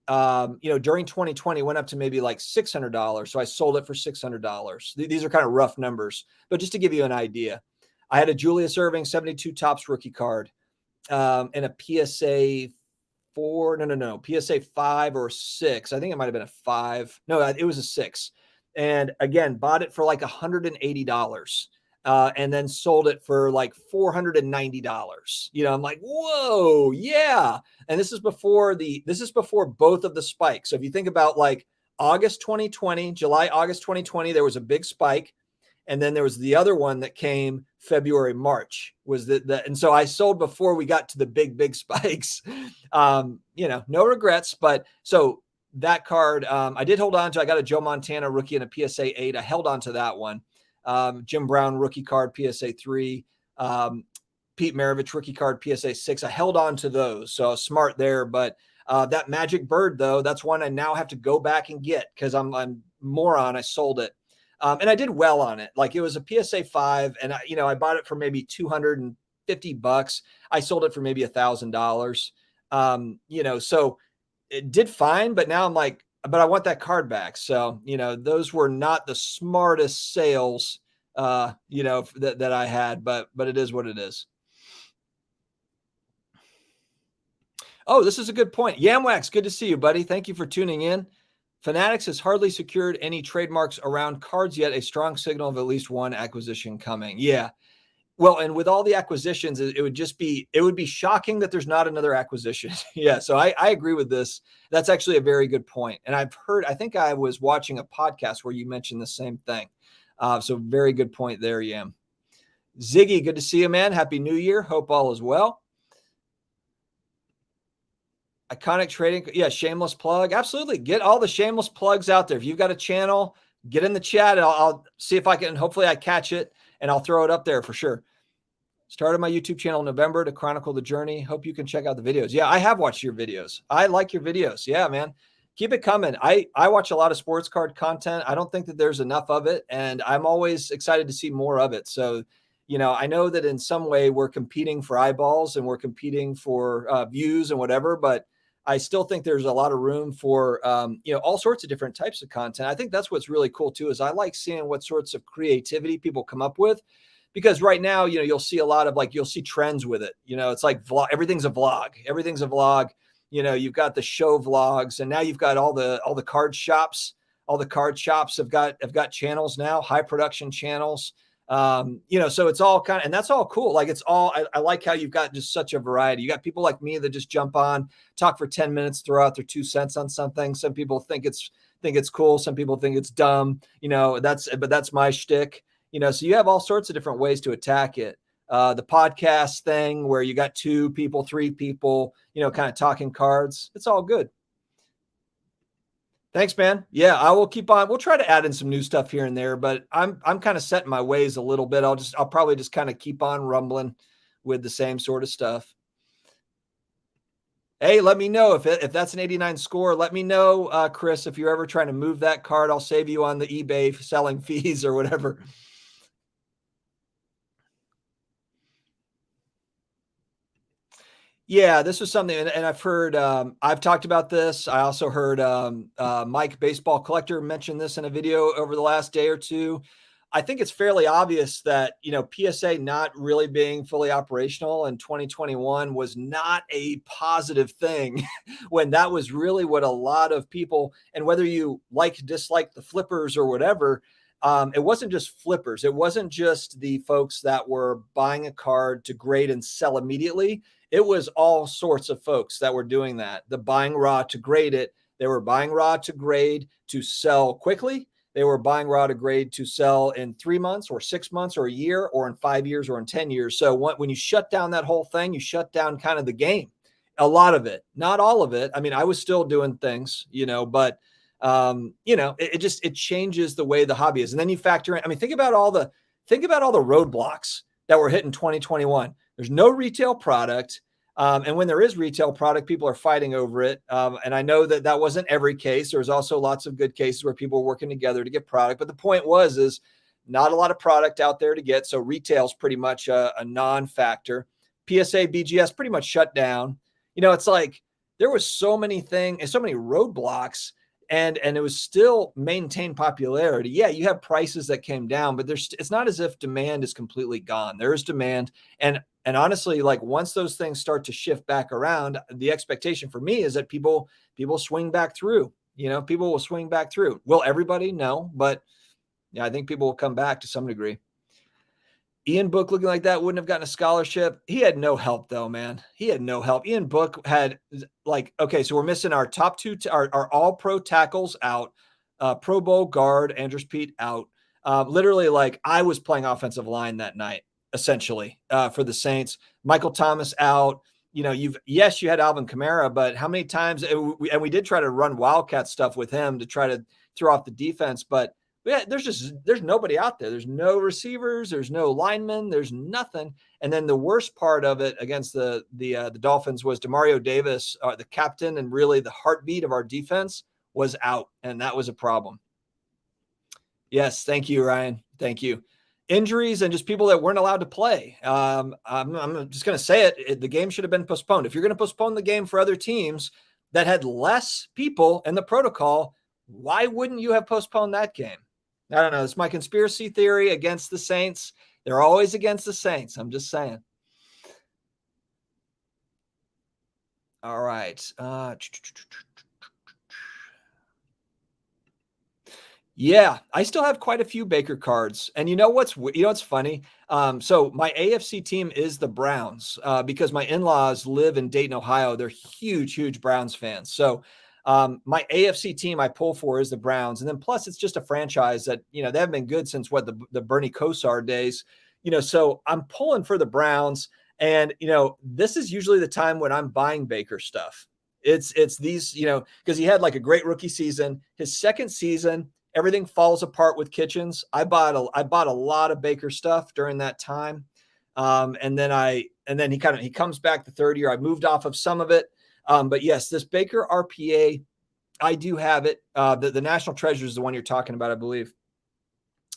during 2020, it went up to maybe like $600. So I sold it for $600. These are kind of rough numbers, but just to give you an idea, I had a Julius Erving 72 Topps rookie card and a PSA PSA 5 or 6. I think it might have been a 5. No, it was a 6. And again, bought it for like $180 and then sold it for like $490. I'm like, whoa, yeah. And this is before both of the spikes. So if you think about like August 2020, July, August 2020, there was a big spike. And then there was the other one that came February, March was and so I sold before we got to the big spikes. No regrets, but so that card, I did hold on to. I got a Joe Montana rookie and a PSA 8. I held on to that one. Jim Brown rookie card, PSA 3. Pete Maravich rookie card, PSA 6. I held on to those. So I was smart there. But that Magic Bird, though, that's one I now have to go back and get because I'm moron. I sold it. And I did well on it. Like, it was a PSA 5 and I bought it for maybe $250. I sold it for maybe $1,000. So it did fine, but now I'm like, but I want that card back. So, those were not the smartest sales, that I had, but it is what it is. Oh, this is a good point. Yamwax, good to see you, buddy. Thank you for tuning in. Fanatics has hardly secured any trademarks around cards yet, a strong signal of at least one acquisition coming. Yeah. Well, and with all the acquisitions, it would be shocking that there's not another acquisition. Yeah. So I agree with this. That's actually a very good point. And I think I was watching a podcast where you mentioned the same thing. So very good point there, Yam. Ziggy, good to see you, man. Happy New Year. Hope all is well. Iconic Trading. Yeah, shameless plug. Absolutely. Get all the shameless plugs out there. If you've got a channel, get in the chat. I'll see if I can, hopefully I catch it and I'll throw it up there for sure. Started my YouTube channel in November to chronicle the journey. Hope you can check out the videos. Yeah, I have watched your videos. I like your videos. Yeah, man. Keep it coming. I watch a lot of sports card content. I don't think that there's enough of it, and I'm always excited to see more of it. So, I know that in some way we're competing for eyeballs and we're competing for views and whatever, but I still think there's a lot of room for all sorts of different types of content. I think that's what's really cool too, is I like seeing what sorts of creativity people come up with, because right now, you'll see a lot of you'll see trends with it. It's like vlog, everything's a vlog. Everything's a vlog. You've got the show vlogs, and now you've got all the card shops. All the card shops have got channels now, high production channels. So it's all and that's all cool. Like it's all, I like how you've got just such a variety. You got people like me that just jump on, talk for 10 minutes, throw out their 2 cents on something. Some people think it's cool. Some people think it's dumb, but that's my shtick, so you have all sorts of different ways to attack it. The podcast thing where you got 2 people, 3 people, kind of talking cards. It's all good. Thanks, man. Yeah, I will keep on. We'll try to add in some new stuff here and there, but I'm kind of setting my ways a little bit. I'll probably just kind of keep on rumbling with the same sort of stuff. Hey, let me know if that's an 89 score. Let me know, Chris, if you're ever trying to move that card. I'll save you on the eBay selling fees or whatever. Yeah, this was something, and I've heard, I've talked about this. I also heard Mike Baseball Collector mention this in a video over the last day or two. I think it's fairly obvious that, PSA not really being fully operational in 2021 was not a positive thing when that was really what a lot of people, and whether you dislike the flippers or whatever, it wasn't just flippers. It wasn't just the folks that were buying a card to grade and sell immediately. It was all sorts of folks that were doing that. The buying raw to grade it. They were buying raw to grade to sell quickly. They were buying raw to grade to sell in 3 months or 6 months or a year or in 5 years or in 10 years. So when you shut down that whole thing, you shut down kind of the game. A lot of it, not all of it. I mean, I was still doing things, but it changes the way the hobby is. And then you factor in, I mean, think about all the roadblocks that were hit in 2021. There's no retail product. And when there is retail product, people are fighting over it. And I know that wasn't every case. There was also lots of good cases where people were working together to get product. But the point is not a lot of product out there to get. So retail is pretty much a non-factor. PSA, BGS pretty much shut down. It's like there was so many things, so many roadblocks, and it was still maintained popularity. Yeah, you have prices that came down, but it's not as if demand is completely gone. There is demand. And honestly, once those things start to shift back around, the expectation for me is that people swing back through. People will swing back through. Will everybody? No, but yeah, I think people will come back to some degree. Ian Book looking like that wouldn't have gotten a scholarship. He had no help though, man. He had no help. Ian Book had okay, so we're missing our top 2, our all pro tackles out, Pro Bowl guard, Andrews Pete out. Literally I was playing offensive line that night, essentially, for the Saints. Michael Thomas out. You had Alvin Kamara, but how many times, and we did try to run Wildcat stuff with him to try to throw off the defense, but yeah, there's nobody out there. There's no receivers. There's no linemen. There's nothing. And then the worst part of it against the Dolphins was Demario Davis, the captain and really the heartbeat of our defense, was out, and that was a problem. Yes, thank you, Ryan. Thank you. Injuries and just people that weren't allowed to play. I'm just going to say it. The game should have been postponed. If you're going to postpone the game for other teams that had less people in the protocol, why wouldn't you have postponed that game? I don't know. It's my conspiracy theory against the Saints. They're always against the Saints. I'm just saying. All right. Yeah, I still have quite a few Baker cards. And what's funny? So my AFC team is the Browns because my in-laws live in Dayton, Ohio. They're huge Browns fans. So my AFC team I pull for is the Browns. And then plus it's just a franchise that, they haven't been good since the Bernie Kosar days, so I'm pulling for the Browns. And, this is usually the time when I'm buying Baker stuff. It's these, because he had a great rookie season. His second season, everything falls apart with Kitchens. I bought a lot of Baker stuff during that time. And then he comes back the third year. I moved off of some of it. But yes, this Baker RPA I do have it. The National Treasure is the one you're talking about, I believe.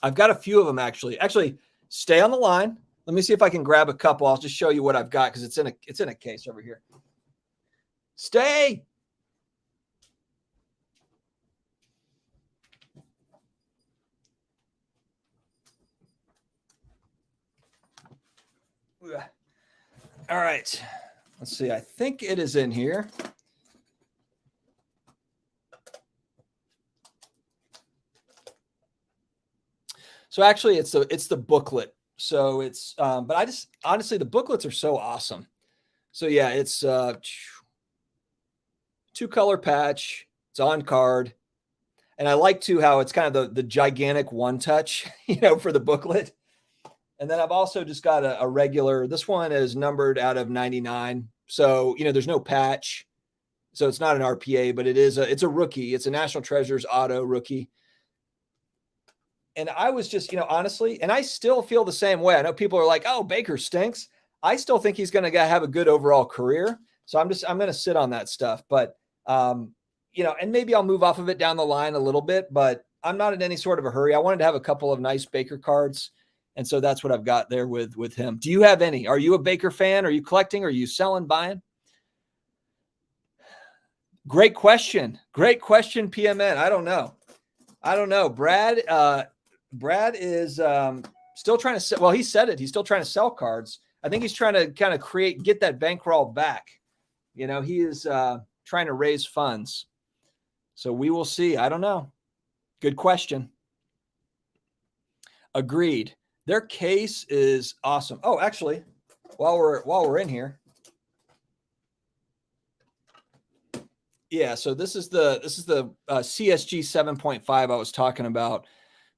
I've got a few of them actually. Actually, stay on the line. Let me see if I can grab a couple. I'll just show you what I've got because it's in a case over here. Stay. All right. Let's see. I think it is in here. So actually, it's the booklet. So it's but I just honestly the booklets are so awesome. So yeah, it's 2-color patch. It's on card, and I like too how it's kind of the gigantic one touch, for the booklet. And then I've also just got a regular. This one is numbered out of 99, so there's no patch, so it's not an RPA, but it's a rookie. It's a National Treasures auto rookie. And I was just, honestly, and I still feel the same way. I know people are like, "Oh, Baker stinks." I still think he's going to have a good overall career. So I'm going to sit on that stuff. But, and maybe I'll move off of it down the line a little bit, but I'm not in any sort of a hurry. I wanted to have a couple of nice Baker cards. And so that's what I've got there with him. Do you have any? Are you a Baker fan? Are you collecting? Are you selling, buying? Great question. Great question, PMN. I don't know. Brad is still trying to sell. Well, he said it. He's still trying to sell cards. I think he's trying to kind of get that bankroll back. He is trying to raise funds. So we will see. I don't know. Good question. Agreed. Their case is awesome. Oh, actually, while we're in here. Yeah, so this is the CSG 7.5 I was talking about.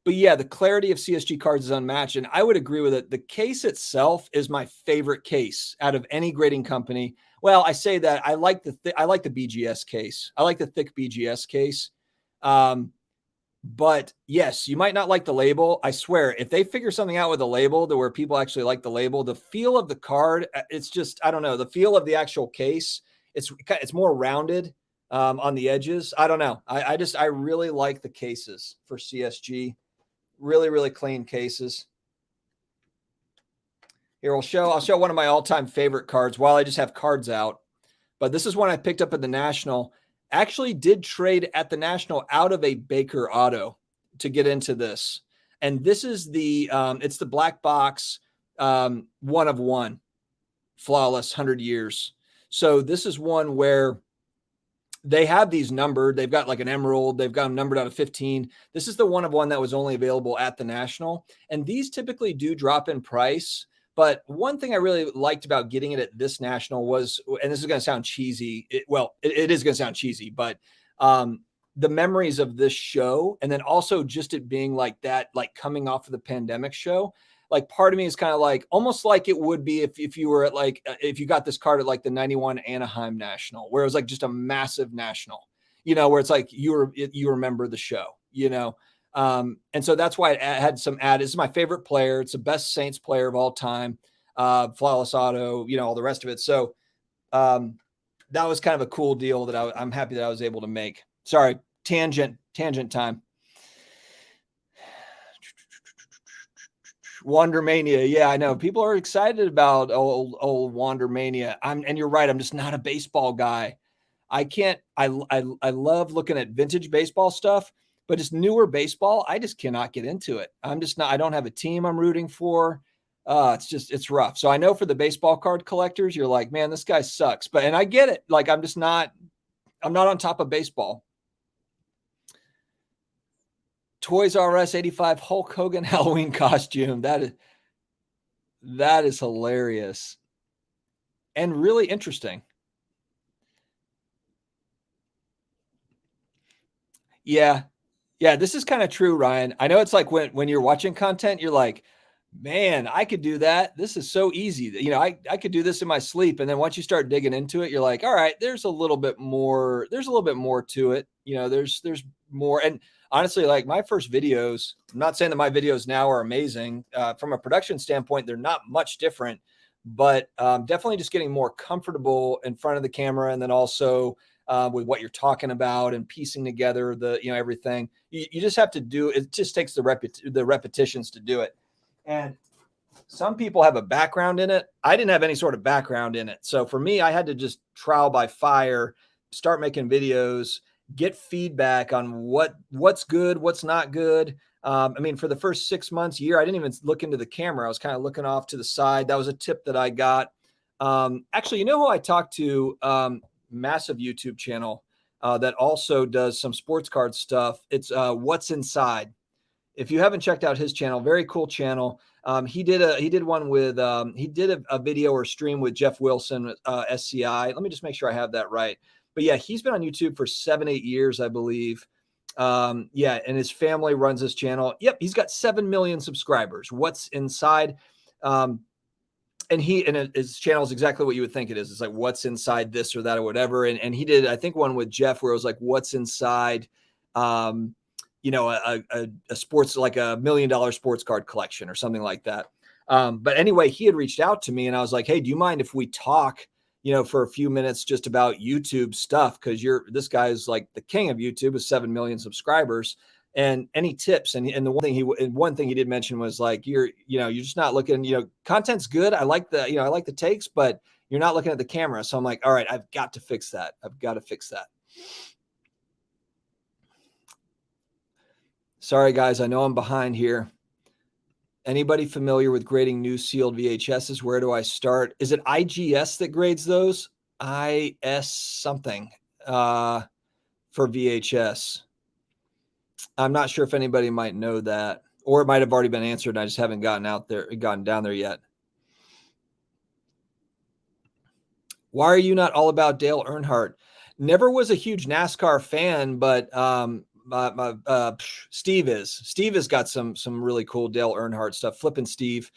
But yeah, the clarity of CSG cards is unmatched, and I would agree with it. The case itself is my favorite case out of any grading company. Well, I say that I like the BGS case. I like the thick BGS case. But yes, you might not like the label. I swear, if they figure something out with the label to where people actually like the label, the feel of the card, it's just, I don't know, the feel of the actual case, it's more rounded on the edges. I don't know. I really like the cases for CSG. Really, really clean cases. Here, I'll show one of my all-time favorite cards while I just have cards out. But this is one I picked up at the National. Actually did trade at the National out of a Baker auto to get into this. And this is it's the black box 1 of 1 flawless 100 years. So this is one where they have these numbered. They've got like an emerald. They've got them numbered out of 15. This is the 1 of 1 that was only available at the National. And these typically do drop in price. But one thing I really liked about getting it at this National was, and this is going to sound cheesy. It is going to sound cheesy, but the memories of this show, and then also just it being like that, like coming off of the pandemic show, like part of me is kind of like, almost like it would be if you were at like, if you got this card at like the 91 Anaheim National, where it was like just a massive National, where it's like, you remember the show, and so that's why it had some add. This is my favorite player. It's the best Saints player of all time. Flawless auto, all the rest of it. So that was kind of a cool deal that I'm happy that I was able to make. Sorry, tangent time. Wonder Mania. Yeah, I know. People are excited about old Wonder Mania. And you're right. I'm just not a baseball guy. I love looking at vintage baseball stuff, but just newer baseball, I just cannot get into it. I don't have a team I'm rooting for. It's rough. So I know for the baseball card collectors, you're like, man, this guy sucks. And I get it. Like, I'm not on top of baseball. Toys R Us 85 Hulk Hogan Halloween costume. That is hilarious and really interesting. Yeah. Yeah, this is kind of true, Ryan. I know it's like when you're watching content, you're like, man, I could do that. This is so easy. I could do this in my sleep. And then once you start digging into it, you're like, all right, there's a little bit more to it. There's more. And honestly, like my first videos, I'm not saying that my videos now are amazing. From a production standpoint, they're not much different, but definitely just getting more comfortable in front of the camera. And then also with what you're talking about and piecing together everything. You just have to do it. It just takes the repetitions to do it. And some people have a background in it. I didn't have any sort of background in it. So for me, I had to just trial by fire, start making videos, get feedback on what's good, what's not good. I mean, for the first 6 months, year, I didn't even look into the camera. I was kind of looking off to the side. That was a tip that I got. Actually, you know who I talked to? Massive YouTube channel that also does some sports card stuff. It's What's Inside. If you haven't checked out his channel, very cool channel. He did a video or stream with Jeff Wilson, SCI. Let me just make sure I have that right. But yeah, he's been on YouTube for 7-8 years, I believe. Yeah, and his family runs this channel. Yep, he's got 7 million subscribers. What's Inside? And his channel is exactly what you would think it is. It's like what's inside this or that or whatever. And he did, I think, one with Jeff where it was like what's inside a sports, like $1 million sports card collection or something like that. But anyway, he had reached out to me and I was like, hey, do you mind if we talk, for a few minutes just about YouTube stuff? Cause this guy is like the king of YouTube with 7 million subscribers, and any tips. And the one thing he did mention was like, you're just not looking, content's good. I like the takes, but you're not looking at the camera. So I'm like, all right, I've got to fix that. Sorry, guys. I know I'm behind here. Anybody familiar with grading new sealed VHSs? Where do I start? Is it IGS that grades those? IS something for VHS. I'm not sure if anybody might know that, or it might have already been answered. And I just haven't gotten down there yet. Why are you not all about Dale Earnhardt? Never was a huge NASCAR fan, but Steve has got some really cool Dale Earnhardt stuff. Flippin' Steve.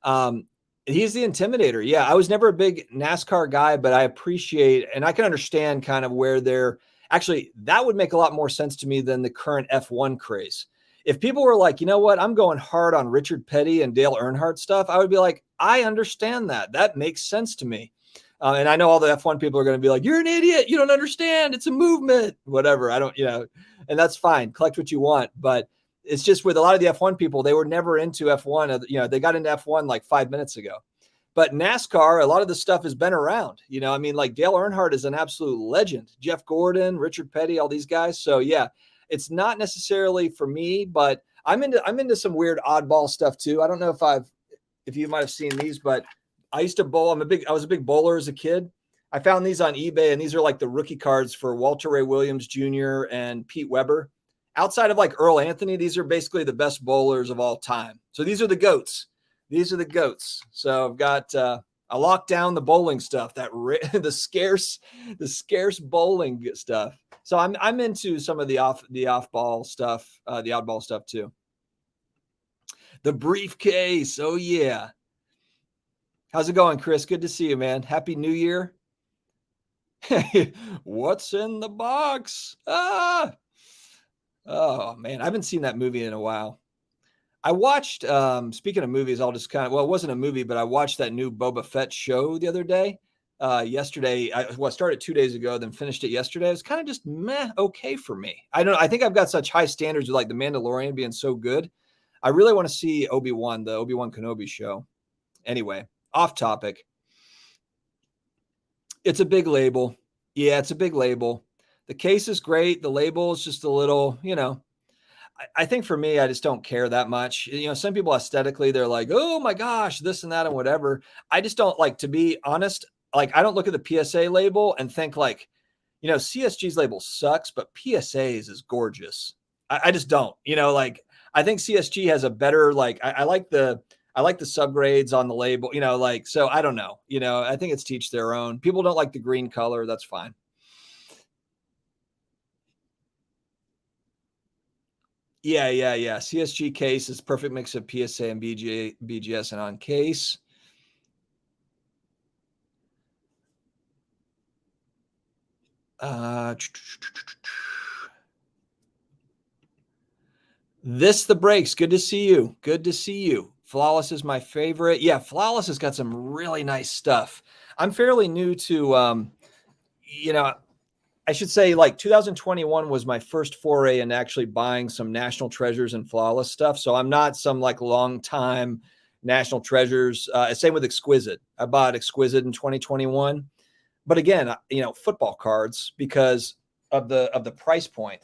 He's the Intimidator. Yeah. I was never a big NASCAR guy, but I appreciate, and I can understand kind of where that would make a lot more sense to me than the current F1 craze. If people were like, you know what, I'm going hard on Richard Petty and Dale Earnhardt stuff, I would be like, I understand that. That makes sense to me. And I know all the F1 people are going to be like, you're an idiot. You don't understand. It's a movement, whatever. I don't, and that's fine. Collect what you want. But it's just with a lot of the F1 people, they were never into F1. They got into F1 like 5 minutes ago. But NASCAR, a lot of the stuff has been around. Like Dale Earnhardt is an absolute legend. Jeff Gordon, Richard Petty, all these guys. So yeah, it's not necessarily for me, but I'm into some weird oddball stuff too. I don't know if you might have seen these, but I used to bowl. I was a big bowler as a kid. I found these on eBay, and these are like the rookie cards for Walter Ray Williams Jr. and Pete Weber. Outside of like Earl Anthony, these are basically the best bowlers of all time. So these are the GOATs. So I've got I locked down the bowling stuff, the scarce bowling stuff. So I'm into some of the oddball stuff too. The briefcase. Oh yeah. How's it going, Chris? Good to see you, man. Happy New Year. What's in the box? Oh man, I haven't seen that movie in a while. I watched, speaking of movies, it wasn't a movie, but I watched that new Boba Fett show the other day. Yesterday, I started 2 days ago, then finished it yesterday. It was kind of just okay for me. I think I've got such high standards with like The Mandalorian being so good. I really want to see the Obi-Wan Kenobi show. Anyway, off topic. It's a big label. Yeah, it's a big label. The case is great. The label is just a little, I think for me, I just don't care that much. Some people aesthetically, they're like, oh my gosh, this and that and whatever. I just don't like, to be honest, like I don't look at the PSA label and think like, CSG's label sucks, but PSA's is gorgeous. I just don't, I think CSG has a better, I like the subgrades on the label, so I don't know, I think it's teach their own. People don't like the green color. That's fine. Yeah. CSG case is perfect mix of PSA and BGS and on case. The breaks. Good to see you. Flawless is my favorite. Yeah, Flawless has got some really nice stuff. I'm fairly new to, I should say like 2021 was my first foray in actually buying some National Treasures and Flawless stuff. So I'm not some like long time National Treasures. Same with Exquisite. I bought Exquisite in 2021. But again, football cards because of the price point.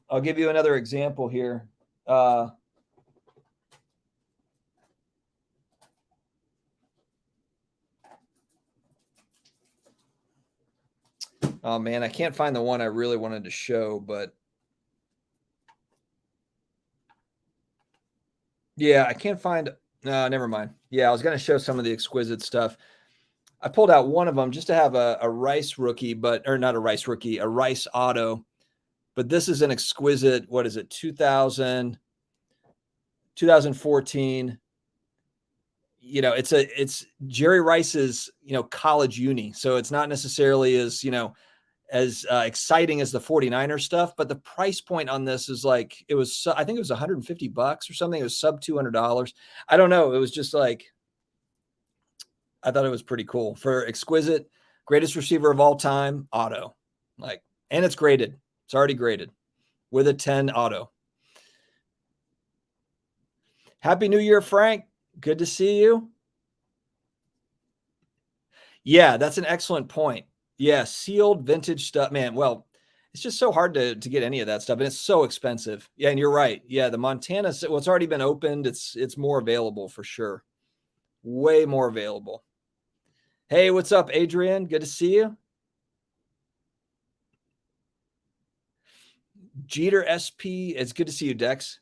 I'll give you another example here. Oh man, I can't find the one I really wanted to show, but yeah, I can't find. No, never mind. Yeah, I was going to show some of the Exquisite stuff. I pulled out one of them just to have a Rice rookie, or not a Rice rookie, a Rice auto. But this is an Exquisite. What is it? 2014. It's Jerry Rice's, college uni. So it's not necessarily as exciting as the 49er stuff, but the price point on this is like, I think it was $150 or something. It was sub $200. I don't know. It was just like, I thought it was pretty cool for Exquisite, greatest receiver of all time, auto, and it's graded. It's already graded with a 10 auto. Happy New Year, Frank. Good to see you. Yeah, that's an excellent point. Yeah, sealed vintage stuff, man. Well, it's just so hard to get any of that stuff, and it's so expensive. Yeah, and you're right. Yeah, the Montana, it's already been opened. It's more available for sure. Way more available. Hey, what's up, Adrian? Good to see you. Jeter SP, it's good to see you, Dex.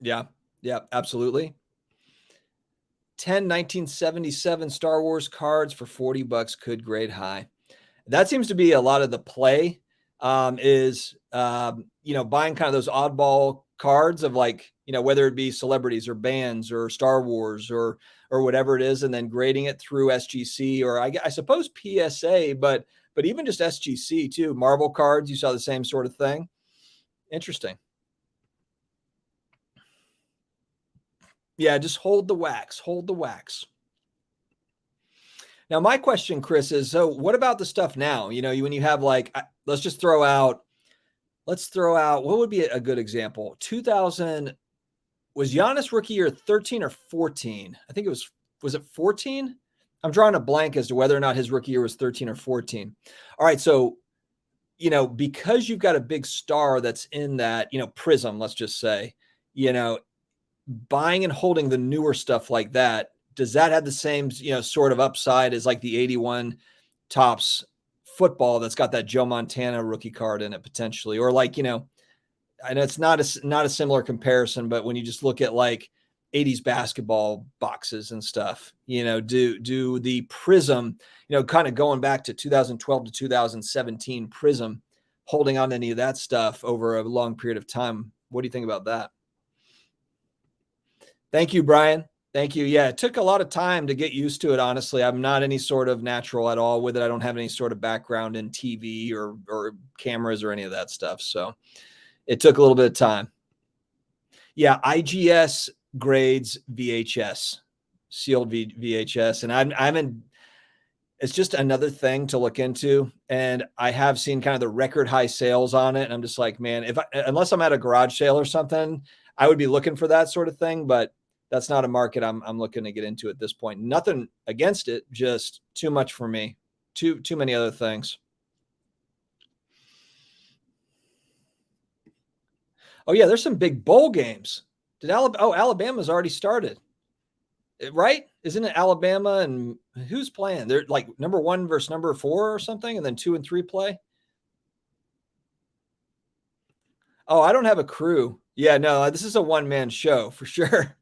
Yeah, absolutely. 10 1977 Star Wars cards for $40 could grade high. That seems to be a lot of the play, is buying kind of those oddball cards of whether it be celebrities or bands or Star Wars or whatever it is, and then grading it through SGC or I suppose PSA, but even just SGC too. Marvel cards, you saw the same sort of thing. Interesting. Yeah, just hold the wax. Hold the wax. Now, my question, Chris, is so what about the stuff now? When you have let's throw out, what would be a good example? 2000, was Giannis rookie year 13 or 14? I think was it 14? I'm drawing a blank as to whether or not his rookie year was 13 or 14. All right. So, because you've got a big star that's in that, prism, let's just say, buying and holding the newer stuff like that, does that have the same, sort of upside as like the 81 Topps football that's got that Joe Montana rookie card in it potentially? Or I know it's not a similar comparison, but when you just look at like 80s basketball boxes and stuff, do the prism, kind of going back to 2012 to 2017 prism, holding on to any of that stuff over a long period of time. What do you think about that? Thank you, Brian. Thank you. Yeah, it took a lot of time to get used to it, honestly. I'm not any sort of natural at all with it. I don't have any sort of background in TV or cameras or any of that stuff. So it took a little bit of time. Yeah, IGS grades VHS, sealed VHS. And I'm in, it's just another thing to look into. And I have seen kind of the record high sales on it. And I'm just like, man, unless I'm at a garage sale or something, I would be looking for that sort of thing. But that's not a market I'm looking to get into at this point. Nothing against it, just too much for me. Too many other things. Oh yeah, there's some big bowl games. Alabama's already started, right? Isn't it Alabama and who's playing? They're like number 1 versus number 4 or something, and then 2 and 3 play. Oh, I don't have a crew. Yeah, no, this is a one-man show for sure.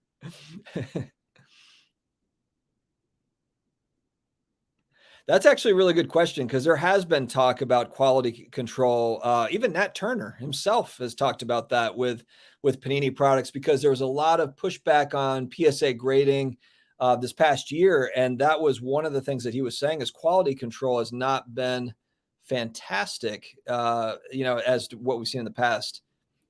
That's actually a really good question because there has been talk about quality control. Even Nat Turner himself has talked about that with Panini products because there was a lot of pushback on PSA grading this past year. And that was one of the things that he was saying is quality control has not been fantastic, as to what we've seen in the past.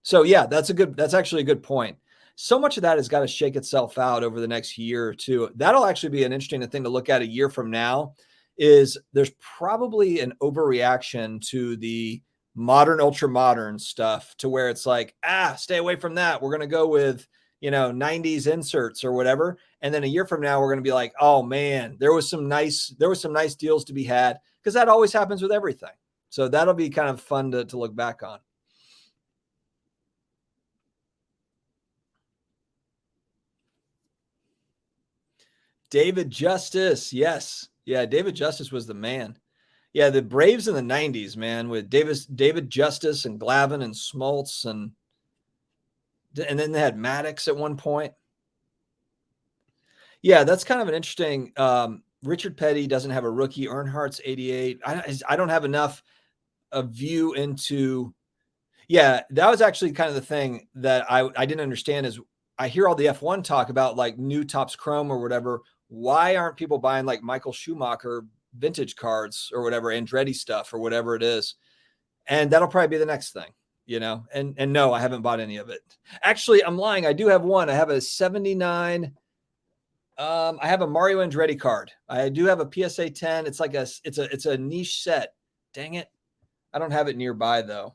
So yeah, that's actually a good point. so much of that has got to shake itself out over the next year or two. That'll actually be an interesting thing to look at a year from now. Is there's probably an overreaction to the modern, ultra modern stuff to where it's like, stay away from that. We're going to go with, 90s inserts or whatever. And then a year from now, we're going to be like, oh man, there was some nice deals to be had, because that always happens with everything. So that'll be kind of fun to look back on. David Justice. Yes. Yeah. David Justice was the man. Yeah. The Braves in the 90s, man, with David Justice and Glavine and Smoltz. And then they had Maddox at one point. Yeah. That's kind of an interesting, Richard Petty doesn't have a rookie. Earnhardt's 88. I don't have enough a view into. Yeah. That was actually kind of the thing that I didn't understand is I hear all the F1 talk about like new Topps Chrome or whatever. Why aren't people buying like Michael Schumacher vintage cards or whatever, Andretti stuff or whatever it is? And that'll probably be the next thing, and no, I haven't bought any of it. Actually, I'm lying. I do have one. I have a 79. I have a Mario Andretti card. I do have a PSA 10. It's like it's a niche set. Dang it. I don't have it nearby though.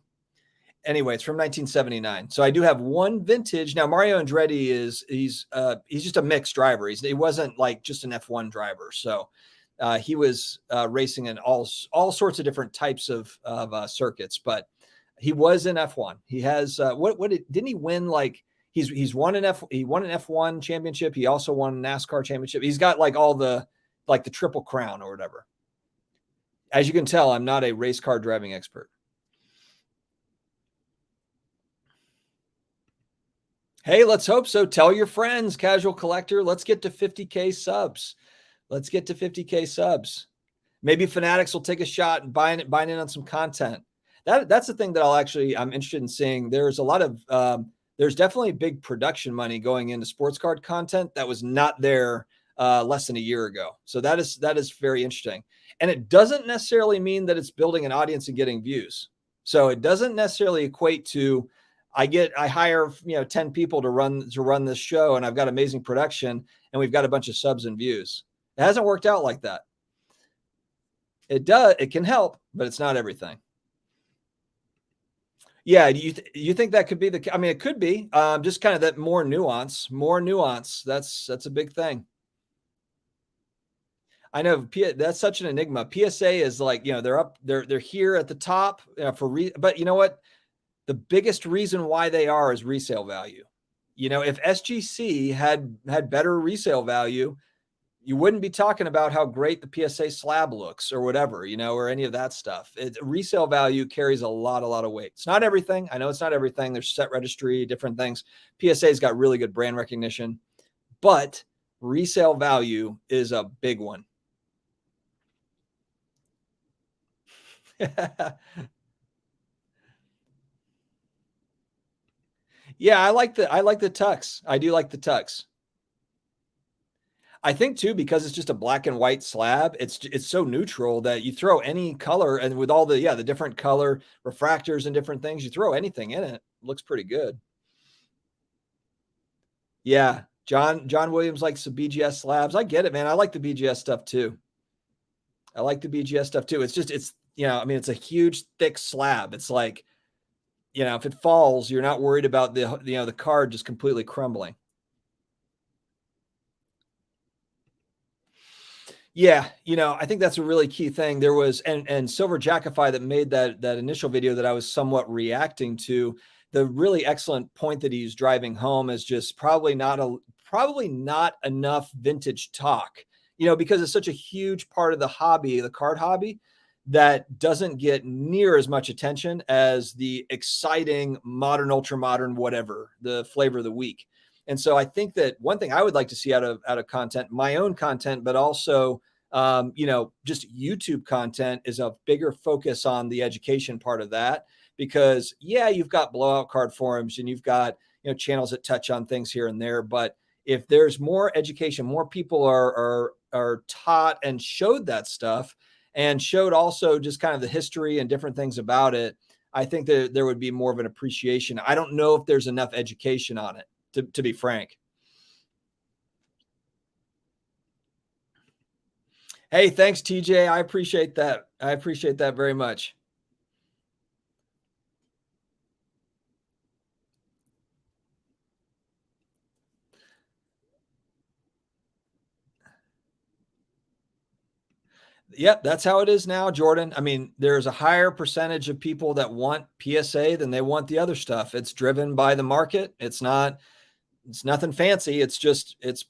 Anyway, it's from 1979. So I do have one vintage. Now Mario Andretti he's just a mixed driver. He wasn't like just an F1 driver. So he was racing in all sorts of different types of circuits, but he was in F1. He has didn't he win like he won an F1 championship. He also won a NASCAR championship. He's got like all the Triple Crown or whatever. As you can tell, I'm not a race car driving expert. Hey, let's hope so. Tell your friends, casual collector. Let's get to 50K subs. Let's get to 50K subs. Maybe Fanatics will take a shot and buying in on some content. That's the thing that I'm interested in seeing. There's a lot of there's definitely big production money going into sports card content that was not there less than a year ago. So that is very interesting. And it doesn't necessarily mean that it's building an audience and getting views. So it doesn't necessarily equate to I hire 10 people to run this show, and I've got amazing production, and we've got a bunch of subs and views. It hasn't worked out like that. It can help, but it's not everything. Yeah, you think that could be it could be just kind of that more nuance. That's a big thing. I know that's such an enigma. PSA is like, they're here at the top but you know what? The biggest reason why they are is resale value. If SGC had better resale value, you wouldn't be talking about how great the PSA slab looks or whatever, or any of that stuff. Resale value carries a lot of weight. It's not everything. I know it's not everything. There's set registry, different things. PSA's got really good brand recognition, but resale value is a big one. Yeah, I like the tux. I do like the tux. I think too, because it's just a black and white slab, it's so neutral that you throw any color, and with all the different color refractors and different things, you throw anything in it, looks pretty good. Yeah, John Williams likes the BGS slabs. I get it, man. I like the BGS stuff too. It's a huge thick slab. It's like, if it falls, you're not worried about the card just completely crumbling. Yeah, I think that's a really key thing. There was and Silver Jackify that made that initial video that I was somewhat reacting to. The really excellent point that he's driving home is just probably not enough vintage talk. Because it's such a huge part of the hobby, the card hobby, that doesn't get near as much attention as the exciting modern, ultra modern, whatever, the flavor of the week. And so I think that one thing I would like to see out of content, my own content, but also, just YouTube content, is a bigger focus on the education part of that. Because you've got blowout card forums and you've got, channels that touch on things here and there. But if there's more education, more people are taught and showed that stuff, and showed also just kind of the history and different things about it, I think that there would be more of an appreciation. I don't know if there's enough education on it to be frank. Hey, thanks, TJ. I appreciate that. I appreciate that very much. Yep, that's how it is now, Jordan. I mean, there's a higher percentage of people that want PSA than they want the other stuff. It's driven by the market. It's nothing fancy. It's just it's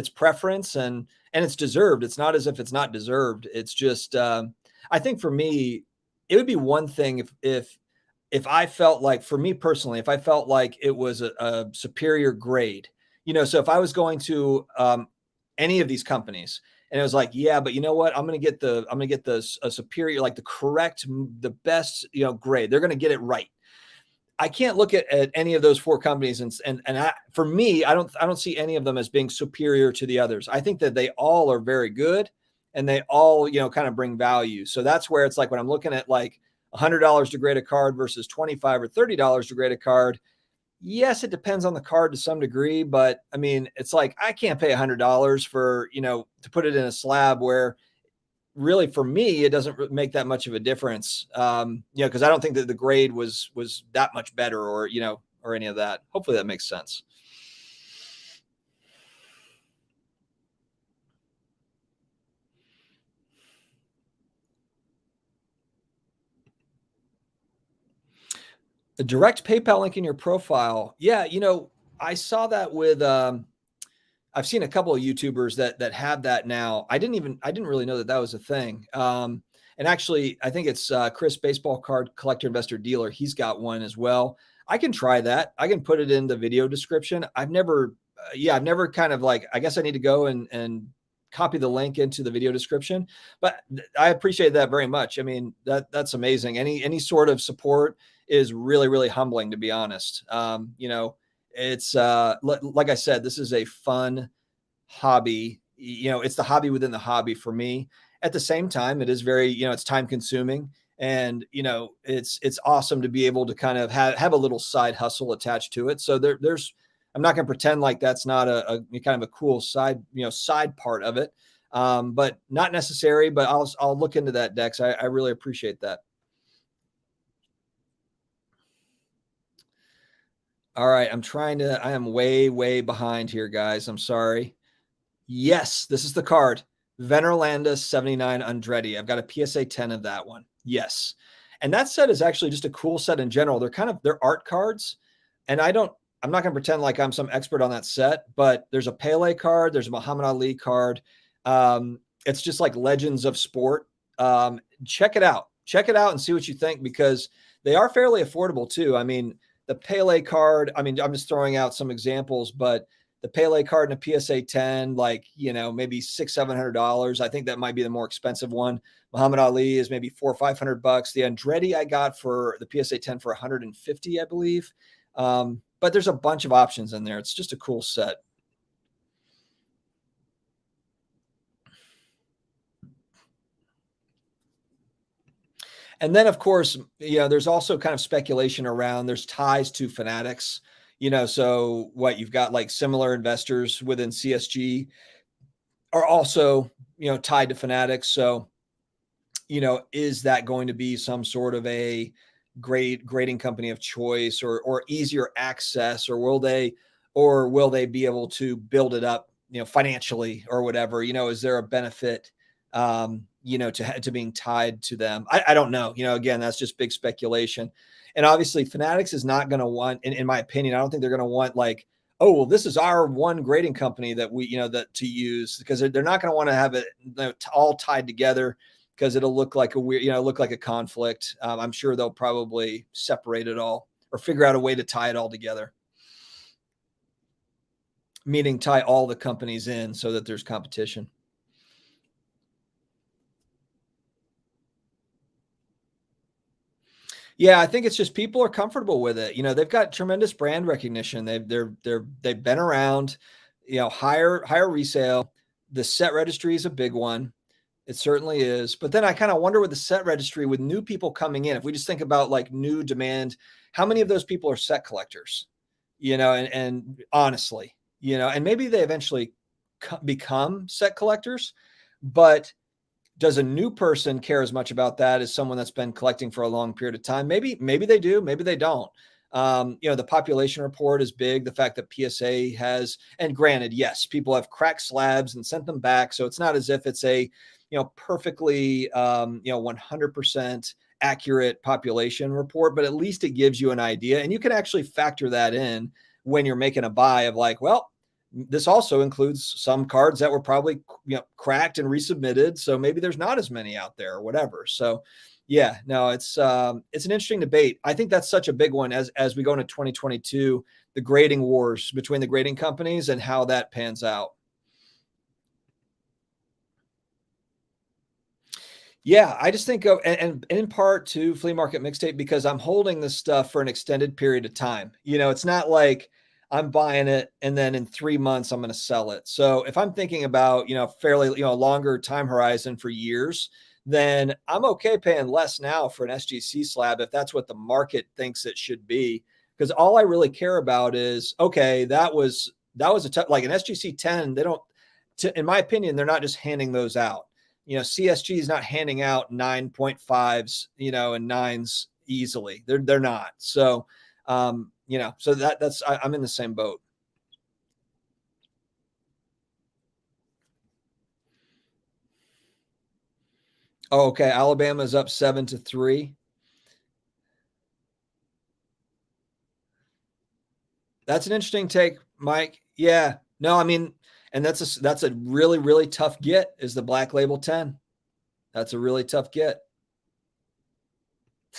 preference and it's deserved. It's not as if it's not deserved. It's just I think for me, it would be one thing if I felt like, for me personally, if I felt like it was a superior grade, so if I was going to any of these companies and it was like, yeah, but you know what, I'm going to get a superior, like the best, grade. They're going to get it right. I can't look at any of those four companies for me, I don't see any of them as being superior to the others. I think that they all are very good and they all, kind of bring value. So that's where it's like when I'm looking at like $100 to grade a card versus $25 or $30 to grade a card. Yes, it depends on the card to some degree, but I mean, it's like I can't pay $100 for, to put it in a slab where really for me, it doesn't make that much of a difference. Because I don't think that the grade was that much better or any of that. Hopefully that makes sense. A direct PayPal link in your profile. Yeah. I saw that with, I've seen a couple of YouTubers that have that now. I didn't really know that was a thing. And actually, I think it's Chris, baseball card collector, investor, dealer. He's got one as well. I can try that. I can put it in the video description. I've never kind of like, I guess I need to go and copy the link into the video description, but I appreciate that very much. I mean, that's amazing. Any sort of support is really, really humbling, to be honest. It's like I said, this is a fun hobby. It's the hobby within the hobby for me. At the same time, it is very, it's time consuming, and it's awesome to be able to kind of have a little side hustle attached to it. So there's I'm not going to pretend like that's not a kind of a cool side part of it, but not necessary. But I'll look into that, Dex. I really appreciate that. All right, I am way, way behind here, guys. I'm sorry. Yes, this is the card. Venerlanda 79 Andretti. I've got a PSA 10 of that one. Yes. And that set is actually just a cool set in general. They're art cards. And I'm not going to pretend like I'm some expert on that set, but there's a Pele card. There's a Muhammad Ali card. It's just like legends of sport. Check it out. Check it out and see what you think, because they are fairly affordable too. I mean, the Pele card, I mean, I'm just throwing out some examples, but the Pele card in a PSA 10, like, maybe $600-700. I think that might be the more expensive one. Muhammad Ali is maybe $400 or $500. The Andretti I got for the PSA 10 for 150, I believe. But there's a bunch of options in there. It's just a cool set. And then, of course, there's also kind of speculation around, there's ties to Fanatics, so what you've got, like similar investors within CSG are also, tied to Fanatics. So, is that going to be some sort of a grading company of choice or easier access, or will they be able to build it up, financially or whatever, is there a benefit, to being tied to them? I don't know. Again, that's just big speculation. And obviously Fanatics is not going to want, in my opinion, I don't think they're going to want like, oh, well, this is our one grading company that we, that to use, because they're not going to want to have it all tied together, because it'll look like a weird, look like a conflict. I'm sure they'll probably separate it all or figure out a way to tie it all together. Meaning tie all the companies in so that there's competition. Yeah, I think it's just people are comfortable with it. They've got tremendous brand recognition. They've been around. Higher resale. The set registry is a big one. It certainly is. But then I kind of wonder with the set registry, with new people coming in, if we just think about like new demand, how many of those people are set collectors? and honestly, and maybe they eventually become set collectors, but does a new person care as much about that as someone that's been collecting for a long period of time? Maybe they do, maybe they don't. The population report is big. The fact that PSA has, and granted, yes, people have cracked slabs and sent them back. So it's not as if it's a, perfectly, 100% accurate population report, but at least it gives you an idea. And you can actually factor that in when you're making a buy of like, well, this also includes some cards that were probably, cracked and resubmitted. So maybe there's not as many out there or whatever. So yeah, no, it's an interesting debate. I think that's such a big one as we go into 2022, the grading wars between the grading companies and how that pans out. Yeah, I just think of, and in part to flea market mixtape, because I'm holding this stuff for an extended period of time. It's not like I'm buying it and then in 3 months I'm going to sell it. So if I'm thinking about, fairly, longer time horizon for years, then I'm okay paying less now for an SGC slab if that's what the market thinks it should be. Because all I really care about is, okay, that was a tough, like an SGC 10. They don't, in my opinion, they're not just handing those out. CSG is not handing out 9.5s, and nines easily. They're not. So, so I'm in the same boat. Oh, okay. Alabama's up 7-3. That's an interesting take, Mike. Yeah. No, I mean, and that's a really, really tough get is the Black Label 10. That's a really tough get.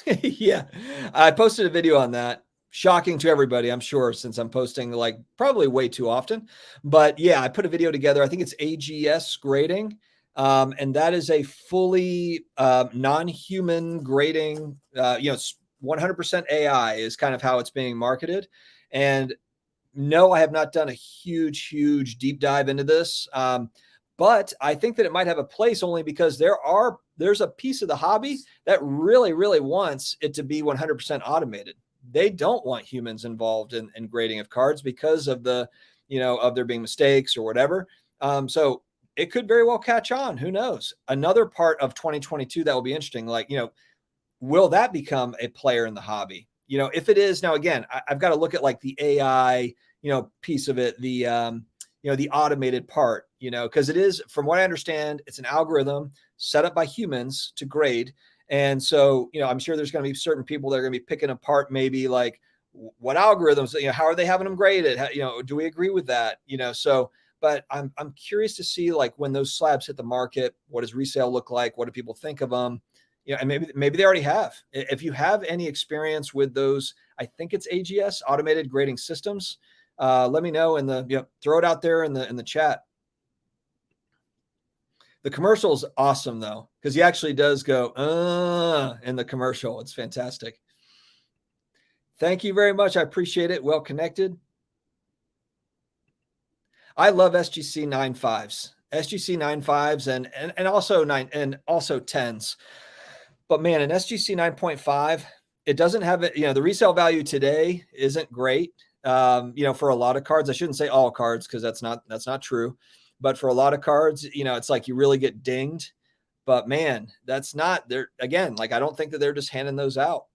Yeah. I posted a video on that. Shocking to everybody, I'm sure, since I'm posting like probably way too often. But yeah, I put a video together. I think it's AGS grading. And that is a fully non-human grading, 100% AI is kind of how it's being marketed. And no, I have not done a huge deep dive into this. But I think that it might have a place only because there's a piece of the hobby that really wants it to be 100% automated. They don't want humans involved in grading of cards because of of there being mistakes or whatever. So it could very well catch on. Who knows? Another part of 2022 that will be interesting, like, will that become a player in the hobby? If it is, now again, I've got to look at like the AI, piece of it, the the automated part, because it is, from what I understand, it's an algorithm set up by humans to grade. And so, I'm sure there's going to be certain people that are going to be picking apart maybe like what algorithms, how are they having them graded? How, do we agree with that? So, but I'm curious to see like when those slabs hit the market, what does resale look like? What do people think of them? And maybe they already have. If you have any experience with those, I think it's AGS, automated grading systems. Let me know in the throw it out there in the chat. The commercial is awesome though, because he actually does go in the commercial. It's fantastic. Thank you very much. I appreciate it. Well connected. I love SGC 9.5s, SGC 9.5s, and also 10s. But man, an SGC 9.5, it doesn't have it. The resale value today isn't great. For a lot of cards, I shouldn't say all cards because that's not true. But for a lot of cards, it's like you really get dinged. But man, that's not there again. Like, I don't think that they're just handing those out.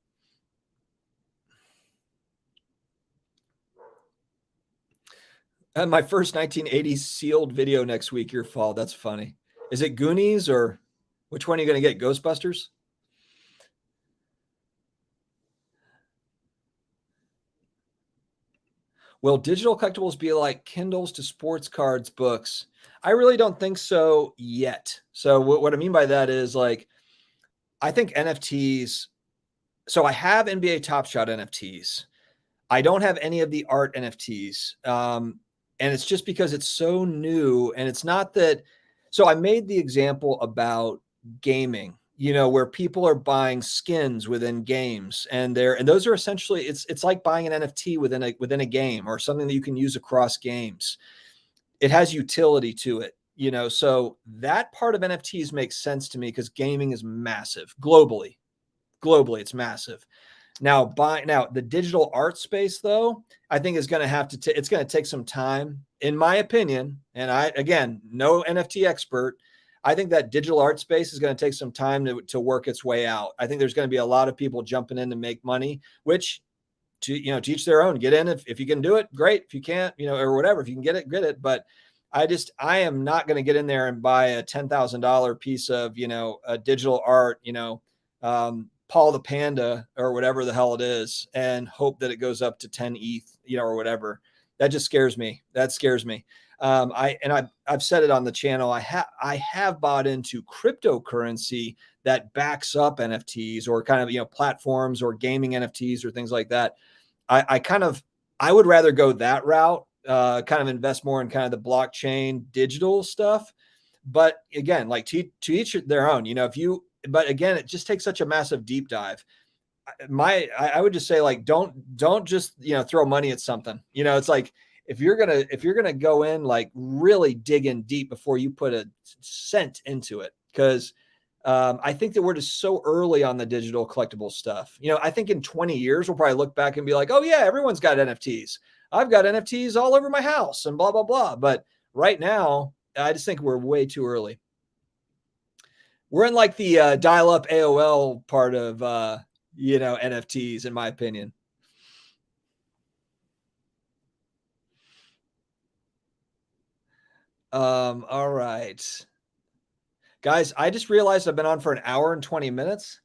My first 1980s sealed video next week, your fall. That's funny. Is it Goonies or which one are you going to get? Ghostbusters? Will digital collectibles be like Kindles to sports cards books? I really don't think so yet. So what I mean by that is like, I think NFTs. So I have NBA Top Shot NFTs. I don't have any of the art NFTs. And it's just because it's so new, and it's not that. So I made the example about gaming, where people are buying skins within games, and those are essentially, it's like buying an NFT within a game or something that you can use across games. It has utility to it, so that part of NFTs makes sense to me because gaming is massive globally. It's massive. Now, the digital art space, though, I think is going to have to. It's going to take some time, in my opinion. And again, no NFT expert. I think that digital art space is going to take some time to work its way out. I think there's going to be a lot of people jumping in to make money, which to each their own. Get in if you can do it, great. If you can't, or whatever, if you can get it, get it. But I am not going to get in there and buy a $10,000 piece of, a digital art, Paul the Panda or whatever the hell it is, and hope that it goes up to 10 ETH, or whatever. That just scares me. That scares me. I've said it on the channel. I have bought into cryptocurrency that backs up NFTs or kind of, platforms or gaming NFTs or things like that. I would rather go that route, kind of invest more in kind of the blockchain digital stuff. But again, like to each their own, but again, it just takes such a massive deep dive. I would just say, like, don't just, throw money at something. It's like, if you're gonna go in, like, really dig in deep before you put a cent into it. Because I think that we're just so early on the digital collectible stuff. I think in 20 years, we'll probably look back and be like, oh yeah, everyone's got NFTs. I've got NFTs all over my house and blah, blah, blah. But right now, I just think we're way too early. We're in like the dial-up AOL part of, NFTs, in my opinion. All right. Guys, I just realized I've been on for an hour and 20 minutes.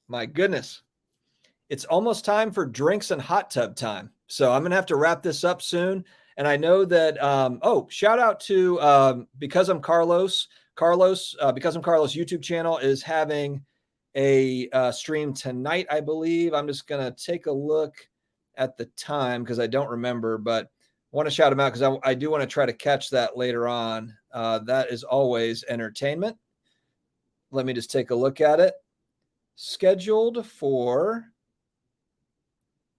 My goodness. It's almost time for drinks and hot tub time. So I'm going to have to wrap this up soon. And I know that, shout out to Because I'm Carlos. Because I'm Carlos YouTube channel is having a stream tonight, I believe. I'm just going to take a look at the time because I don't remember, but I want to shout him out because I do want to try to catch that later on. That is always entertainment. Let me just take a look at it. Scheduled for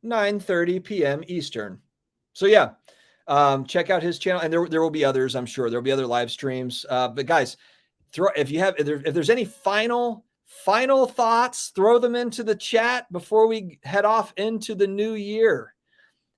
9:30 p.m. Eastern. So yeah, check out his channel, and there will be others. I'm sure there'll be other live streams. But guys, if there's any final thoughts, throw them into the chat before we head off into the new year.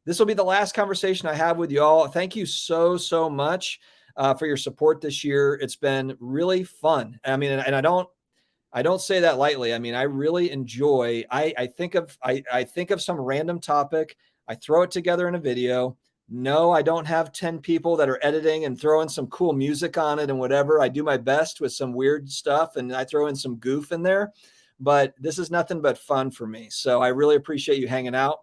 This will be the last conversation I have with you all. Thank you so much for your support this year. It's been really fun. I mean, and I don't say that lightly. I mean, I really enjoy. I think of some random topic. I throw it together in a video. No, I don't have 10 people that are editing and throwing some cool music on it and whatever. I do my best with some weird stuff, and I throw in some goof in there. But this is nothing but fun for me. So I really appreciate you hanging out.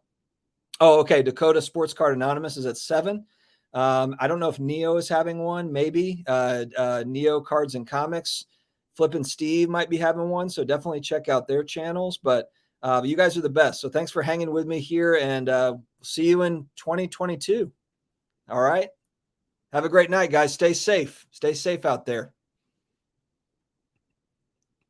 Oh, okay. Dakota Sports Card Anonymous is at 7. I don't know if Neo is having one. Maybe Neo Cards and Comics. Flippin' Steve might be having one. So definitely check out their channels. But you guys are the best. So thanks for hanging with me here, and see you in 2022. All right. Have a great night, guys. Stay safe. Stay safe out there.